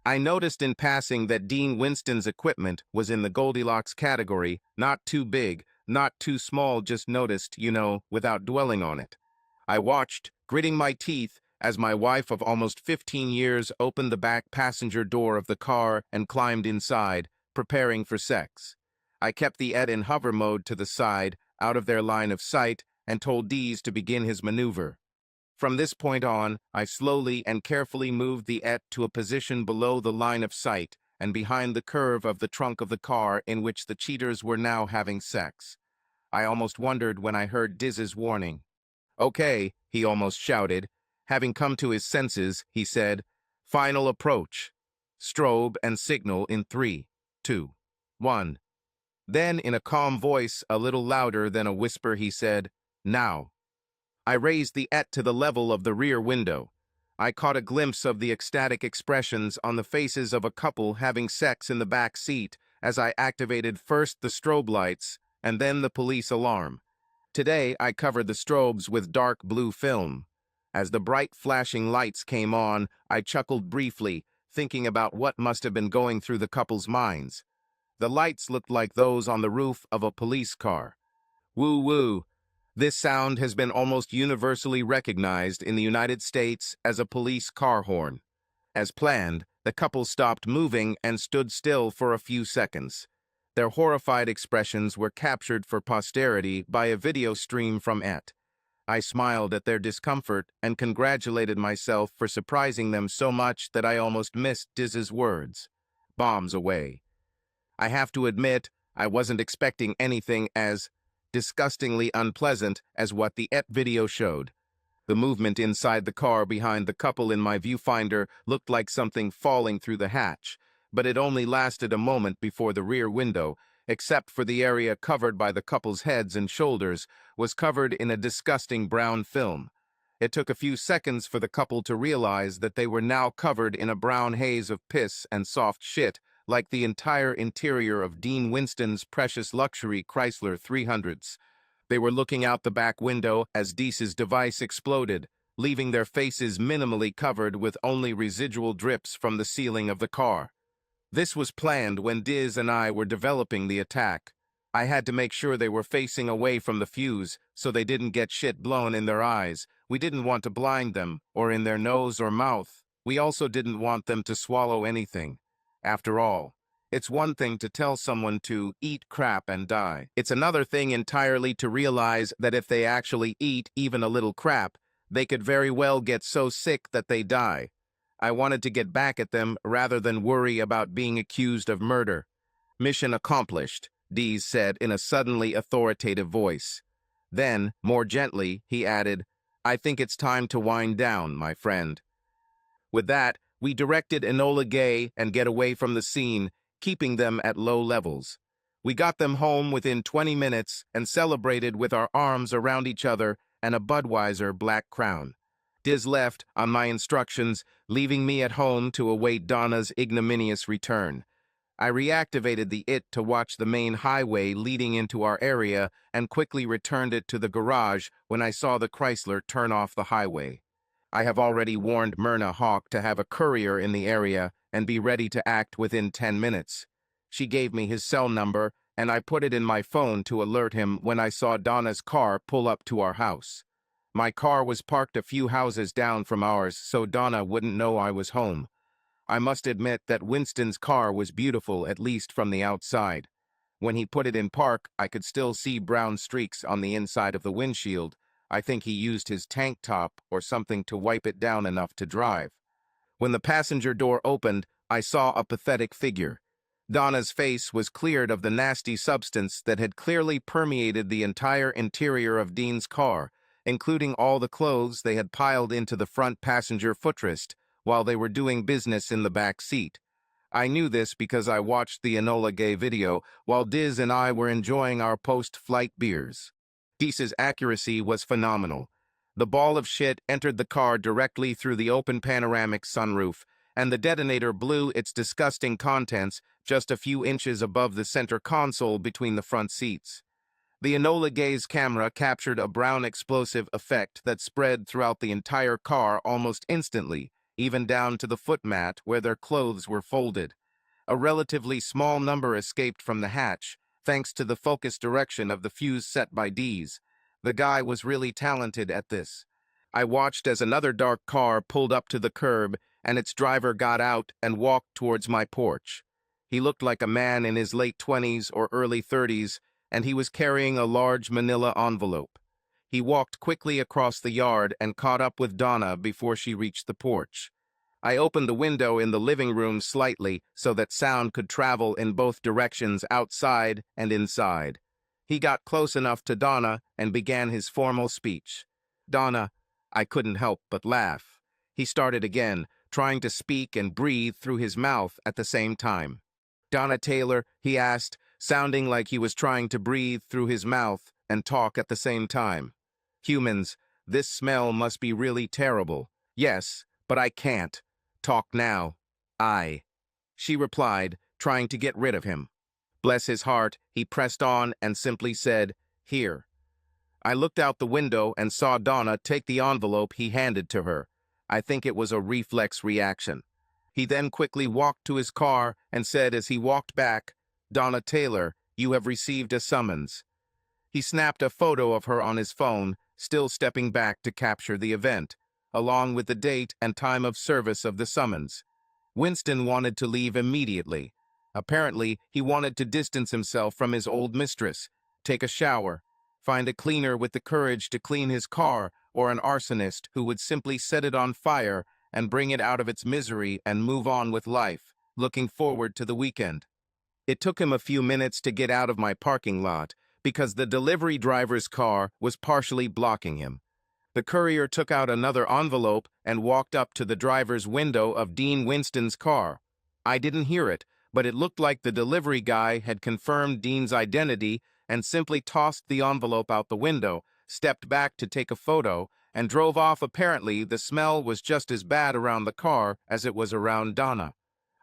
I noticed in passing that Dean Winston's equipment was in the Goldilocks category, not too big, not too small, just noticed, without dwelling on it. I watched, gritting my teeth, as my wife of almost 15 years opened the back passenger door of the car and climbed inside, preparing for sex. I kept the Ed in hover mode to the side, out of their line of sight, and told Dees to begin his maneuver. From this point on, I slowly and carefully moved the Et to a position below the line of sight and behind the curve of the trunk of the car in which the cheaters were now having sex. I almost wondered when I heard Diz's warning. "Okay," he almost shouted. Having come to his senses, he said, "Final approach. Strobe and signal in 3, 2, 1. Then, in a calm voice, a little louder than a whisper, he said, "Now." I raised the Et to the level of the rear window. I caught a glimpse of the ecstatic expressions on the faces of a couple having sex in the back seat as I activated first the strobe lights and then the police alarm. Today, I covered the strobes with dark blue film. As the bright flashing lights came on, I chuckled briefly, thinking about what must have been going through the couple's minds. The lights looked like those on the roof of a police car. Woo-woo. This sound has been almost universally recognized in the United States as a police car horn. As planned, the couple stopped moving and stood still for a few seconds. Their horrified expressions were captured for posterity by a video stream from Et. I smiled at their discomfort and congratulated myself for surprising them so much that I almost missed Diz's words. Bombs away. I have to admit, I wasn't expecting anything as disgustingly unpleasant as what the Et video showed. The movement inside the car behind the couple in my viewfinder looked like something falling through the hatch, but it only lasted a moment before the rear window, except for the area covered by the couple's heads and shoulders, was covered in a disgusting brown film. It took a few seconds for the couple to realize that they were now covered in a brown haze of piss and soft shit, like the entire interior of Dean Winston's precious luxury Chrysler 300s. They were looking out the back window as Deese's device exploded, leaving their faces minimally covered with only residual drips from the ceiling of the car. This was planned when Diz and I were developing the attack. I had to make sure they were facing away from the fuse so they didn't get shit blown in their eyes. We didn't want to blind them, or in their nose or mouth. We also didn't want them to swallow anything. After all, it's one thing to tell someone to eat crap and die. It's another thing entirely to realize that if they actually eat even a little crap, they could very well get so sick that they die. I wanted to get back at them rather than worry about being accused of murder. "Mission accomplished," Dees said in a suddenly authoritative voice. Then, more gently, he added, "I think it's time to wind down, my friend." With that, we directed Enola Gay and get away from the scene, keeping them at low levels. We got them home within 20 minutes and celebrated with our arms around each other and a Budweiser Black Crown. Diz left on my instructions, leaving me at home to await Donna's ignominious return. I reactivated the IT to watch the main highway leading into our area and quickly returned it to the garage when I saw the Chrysler turn off the highway. I have already warned Myrna Hawk to have a courier in the area and be ready to act within 10 minutes. She gave me his cell number, and I put it in my phone to alert him when I saw Donna's car pull up to our house. My car was parked a few houses down from ours, so Donna wouldn't know I was home. I must admit that Winston's car was beautiful, at least from the outside. When he put it in park, I could still see brown streaks on the inside of the windshield. I think he used his tank top or something to wipe it down enough to drive. When the passenger door opened, I saw a pathetic figure. Donna's face was cleared of the nasty substance that had clearly permeated the entire interior of Dean's car, including all the clothes they had piled into the front passenger footrest while they were doing business in the back seat. I knew this because I watched the Enola Gay video while Diz and I were enjoying our post-flight beers. Diz's accuracy was phenomenal. The ball of shit entered the car directly through the open panoramic sunroof, and the detonator blew its disgusting contents just a few inches above the center console between the front seats. The Enola Gay's camera captured a brown explosive effect that spread throughout the entire car almost instantly, even down to the footmat where their clothes were folded. A relatively small number escaped from the hatch, thanks to the focus direction of the fuse set by Diz. The guy was really talented at this. I watched as another dark car pulled up to the curb, and its driver got out and walked towards my porch. He looked like a man in his late 20s or early 30s, and he was carrying a large manila envelope. He walked quickly across the yard and caught up with Donna before she reached the porch. I opened the window in the living room slightly so that sound could travel in both directions outside and inside. He got close enough to Donna and began his formal speech. Donna, I couldn't help but laugh. He started again, trying to speak and breathe through his mouth at the same time. Donna Taylor, he asked, sounding like he was trying to breathe through his mouth and talk at the same time. Humans, this smell must be really terrible. Yes, but I can't. Talk now. She replied, trying to get rid of him. Bless his heart, he pressed on and simply said, Here. I looked out the window and saw Donna take the envelope he handed to her. I think it was a reflex reaction. He then quickly walked to his car and said as he walked back, Donna Taylor, you have received a summons. He snapped a photo of her on his phone, still stepping back to capture the event, along with the date and time of service of the summons. Winston wanted to leave immediately. Apparently, he wanted to distance himself from his old mistress, take a shower, find a cleaner with the courage to clean his car, or an arsonist who would simply set it on fire and bring it out of its misery and move on with life, looking forward to the weekend. It took him a few minutes to get out of my parking lot because the delivery driver's car was partially blocking him. The courier took out another envelope and walked up to the driver's window of Dean Winston's car. I didn't hear it, but it looked like the delivery guy had confirmed Dean's identity and simply tossed the envelope out the window, stepped back to take a photo, and drove off. Apparently, the smell was just as bad around the car as it was around Donna.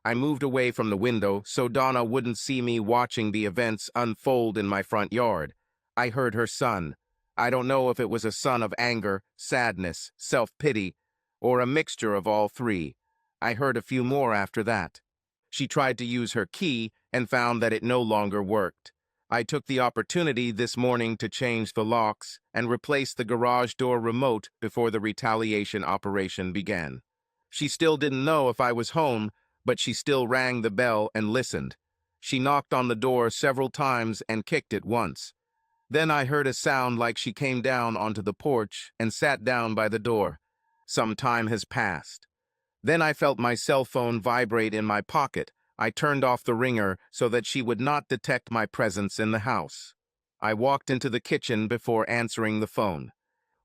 I moved away from the window so Donna wouldn't see me watching the events unfold in my front yard. I heard her son. I don't know if it was a son of anger, sadness, self-pity, or a mixture of all three. I heard a few more after that. She tried to use her key and found that it no longer worked. I took the opportunity this morning to change the locks and replace the garage door remote before the retaliation operation began. She still didn't know if I was home, but she still rang the bell and listened. She knocked on the door several times and kicked it once. Then I heard a sound like she came down onto the porch and sat down by the door. Some time has passed. Then I felt my cell phone vibrate in my pocket. I turned off the ringer so that she would not detect my presence in the house. I walked into the kitchen before answering the phone.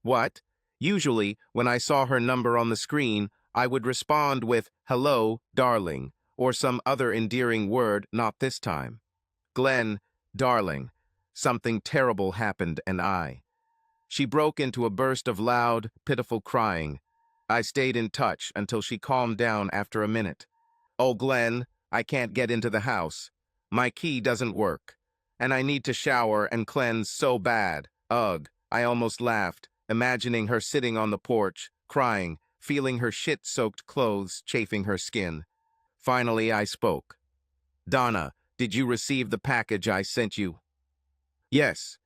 What? Usually, when I saw her number on the screen, I would respond with, hello, darling, or some other endearing word, not this time. Glenn, darling, something terrible happened and She broke into a burst of loud, pitiful crying. I stayed in touch until she calmed down after a minute. Oh, Glenn, I can't get into the house. My key doesn't work. And I need to shower and cleanse so bad. Ugh, I almost laughed, imagining her sitting on the porch, crying, feeling her shit-soaked clothes chafing her skin. Finally, I spoke. Donna, did you receive the package I sent you? Yes,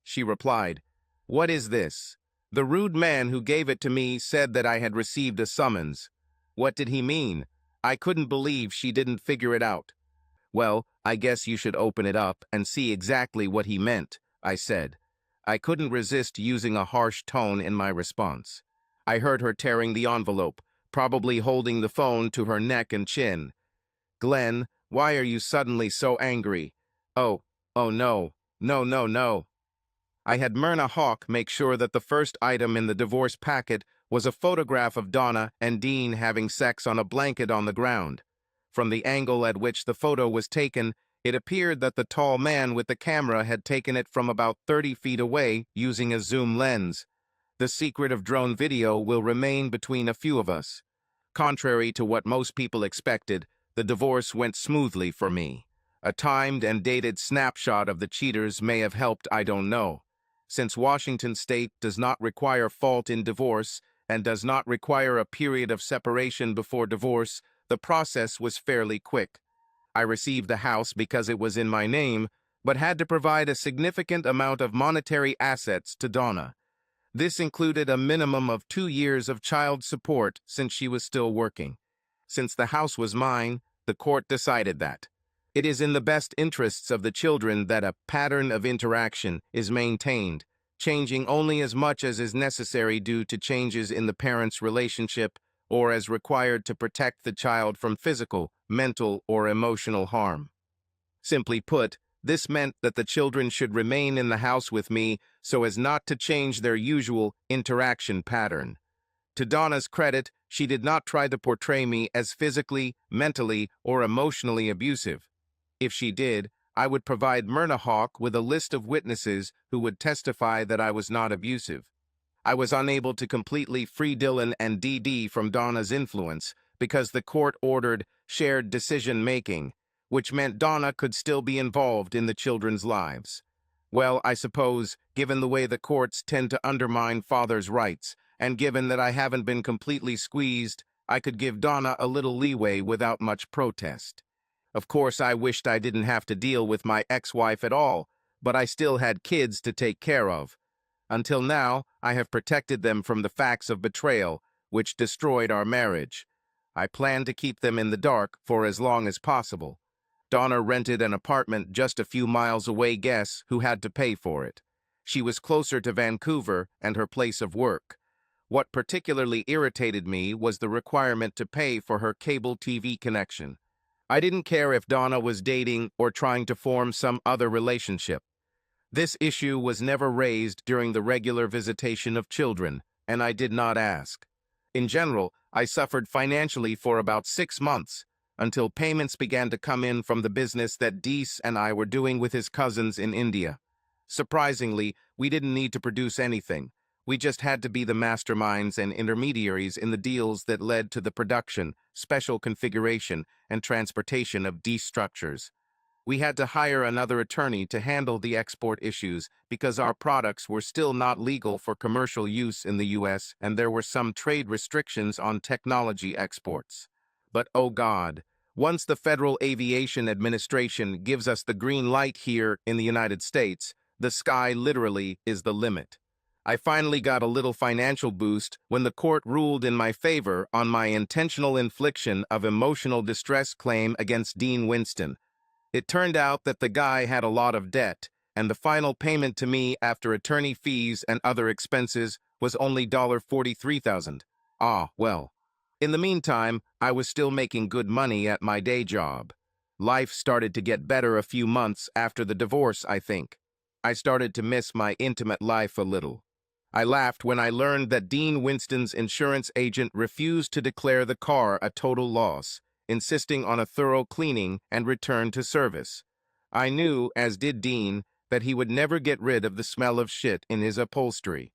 she replied. What is this? The rude man who gave it to me said that I had received a summons. What did he mean? I couldn't believe she didn't figure it out. Well, I guess you should open it up and see exactly what he meant, I said. I couldn't resist using a harsh tone in my response. I heard her tearing the envelope, probably holding the phone to her neck and chin. Glenn, why are you suddenly so angry? Oh no. No. I had Myrna Hawk make sure that the first item in the divorce packet was a photograph of Donna and Dean having sex on a blanket on the ground. From the angle at which the photo was taken, it appeared that the tall man with the camera had taken it from about 30 feet away using a zoom lens. The secret of drone video will remain between a few of us. Contrary to what most people expected, the divorce went smoothly for me. A timed and dated snapshot of the cheaters may have helped, I don't know. Since Washington state does not require fault in divorce and does not require a period of separation before divorce, the process was fairly quick. I received the house because it was in my name, but had to provide a significant amount of monetary assets to Donna. This included a minimum of 2 years of child support since she was still working. Since the house was mine, the court decided that it is in the best interests of the children that a pattern of interaction is maintained, changing only as much as is necessary due to changes in the parents' relationship or as required to protect the child from physical, mental, or emotional harm. Simply put, this meant that the children should remain in the house with me so as not to change their usual interaction pattern. To Donna's credit, she did not try to portray me as physically, mentally, or emotionally abusive. If she did, I would provide Myrna Hawk with a list of witnesses who would testify that I was not abusive. I was unable to completely free Dylan and Dee Dee from Donna's influence because the court ordered shared decision-making, which meant Donna could still be involved in the children's lives. Well, I suppose, given the way the courts tend to undermine fathers' rights, and given that I haven't been completely squeezed, I could give Donna a little leeway without much protest. Of course, I wished I didn't have to deal with my ex-wife at all, but I still had kids to take care of. Until now, I have protected them from the facts of betrayal, which destroyed our marriage. I plan to keep them in the dark for as long as possible. Donna rented an apartment just a few miles away. Guess who had to pay for it? She was closer to Vancouver and her place of work. What particularly irritated me was the requirement to pay for her cable TV connection. I didn't care if Donna was dating or trying to form some other relationship. This issue was never raised during the regular visitation of children, and I did not ask. In general, I suffered financially for about 6 months, until payments began to come in from the business that Dees and I were doing with his cousins in India. Surprisingly, we didn't need to produce anything. We just had to be the masterminds and intermediaries in the deals that led to the production, special configuration, and transportation of Dees structures. We had to hire another attorney to handle the export issues because our products were still not legal for commercial use in the U.S. and there were some trade restrictions on technology exports. But oh God, once the Federal Aviation Administration gives us the green light here in the United States, the sky literally is the limit. I finally got a little financial boost when the court ruled in my favor on my intentional infliction of emotional distress claim against Dean Winston. It turned out that the guy had a lot of debt, and the final payment to me after attorney fees and other expenses was only $43,000. Ah, well. In the meantime, I was still making good money at my day job. Life started to get better a few months after the divorce, I think. I started to miss my intimate life a little. I laughed when I learned that Dean Winston's insurance agent refused to declare the car a total loss, insisting on a thorough cleaning and return to service. I knew, as did Dean, that he would never get rid of the smell of shit in his upholstery.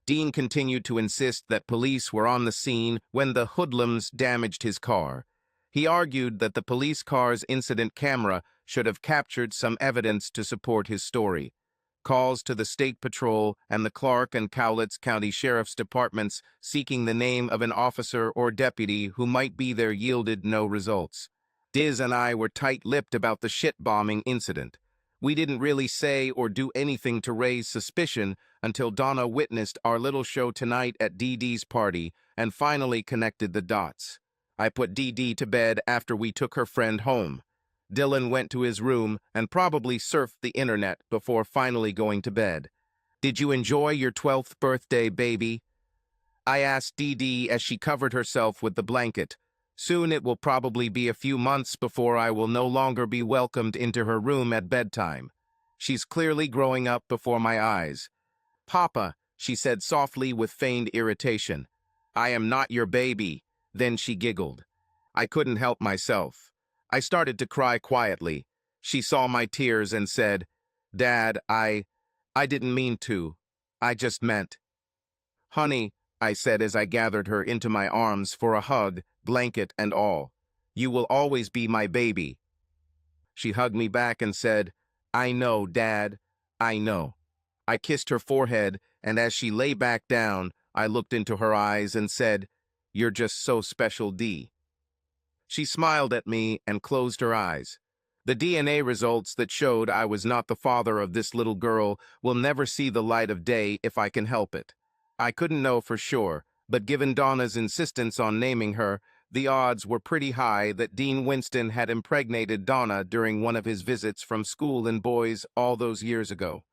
Dean continued to insist that police were on the scene when the hoodlums damaged his car. He argued that the police car's incident camera should have captured some evidence to support his story. Calls to the State Patrol and the Clark and Cowlitz County Sheriff's Departments seeking the name of an officer or deputy who might be there yielded no results. Diz and I were tight-lipped about the shit-bombing incident. We didn't really say or do anything to raise suspicion until Donna witnessed our little show tonight at Dee Dee's party and finally connected the dots. I put Dee Dee to bed after we took her friend home. Dylan went to his room and probably surfed the internet before finally going to bed. "Did you enjoy your 12th birthday, baby?" I asked Dee Dee as she covered herself with the blanket. Soon it will probably be a few months before I will no longer be welcomed into her room at bedtime. She's clearly growing up before my eyes. "Papa," she said softly with feigned irritation. "I am not your baby." Then she giggled. I couldn't help myself. I started to cry quietly. She saw my tears and said, "Dad, I didn't mean to. I just meant." "Honey," I said as I gathered her into my arms for a hug, blanket and all. "You will always be my baby." She hugged me back and said, "I know, Dad. I know." I kissed her forehead, and as she lay back down, I looked into her eyes and said, "You're just so special, Dee." She smiled at me and closed her eyes. The DNA results that showed I was not the father of this little girl will never see the light of day if I can help it. I couldn't know for sure, but given Donna's insistence on naming her, the odds were pretty high that Dean Winston had impregnated Donna during one of his visits from school in Boys all those years ago.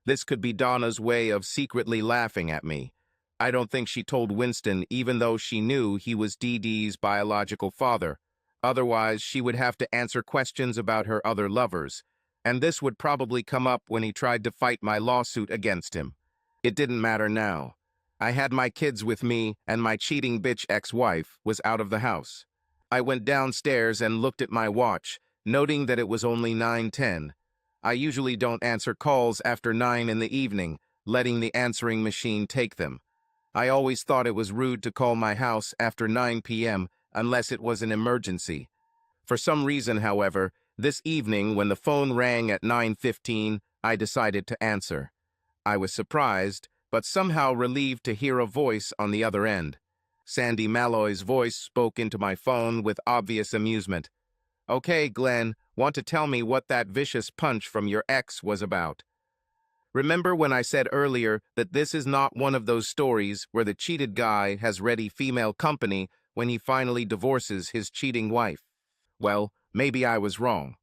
This could be Donna's way of secretly laughing at me. I don't think she told Winston even though she knew he was Dee Dee's biological father. Otherwise, she would have to answer questions about her other lovers, and this would probably come up when he tried to fight my lawsuit against him. It didn't matter now. I had my kids with me, and my cheating bitch ex-wife was out of the house. I went downstairs and looked at my watch, noting that it was only 9:10. I usually don't answer calls after 9 in the evening, letting the answering machine take them. I always thought it was rude to call my house after 9 p.m. unless it was an emergency. For some reason, however, this evening when the phone rang at 9:15, I decided to answer. I was surprised, but somehow relieved to hear a voice on the other end. Sandy Malloy's voice spoke into my phone with obvious amusement. "Okay, Glenn, want to tell me what that vicious punch from your ex was about?" Remember when I said earlier that this is not one of those stories where the cheated guy has ready female company when he finally divorces his cheating wife? Well, maybe I was wrong.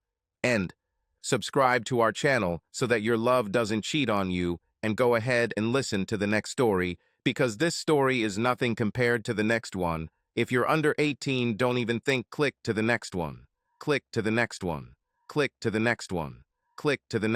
And subscribe to our channel so that your love doesn't cheat on you, and go ahead and listen to the next story, because this story is nothing compared to the next one. If you're under 18, don't even think. Click to the next one. Click to the next one. Click to the next one. Click to the next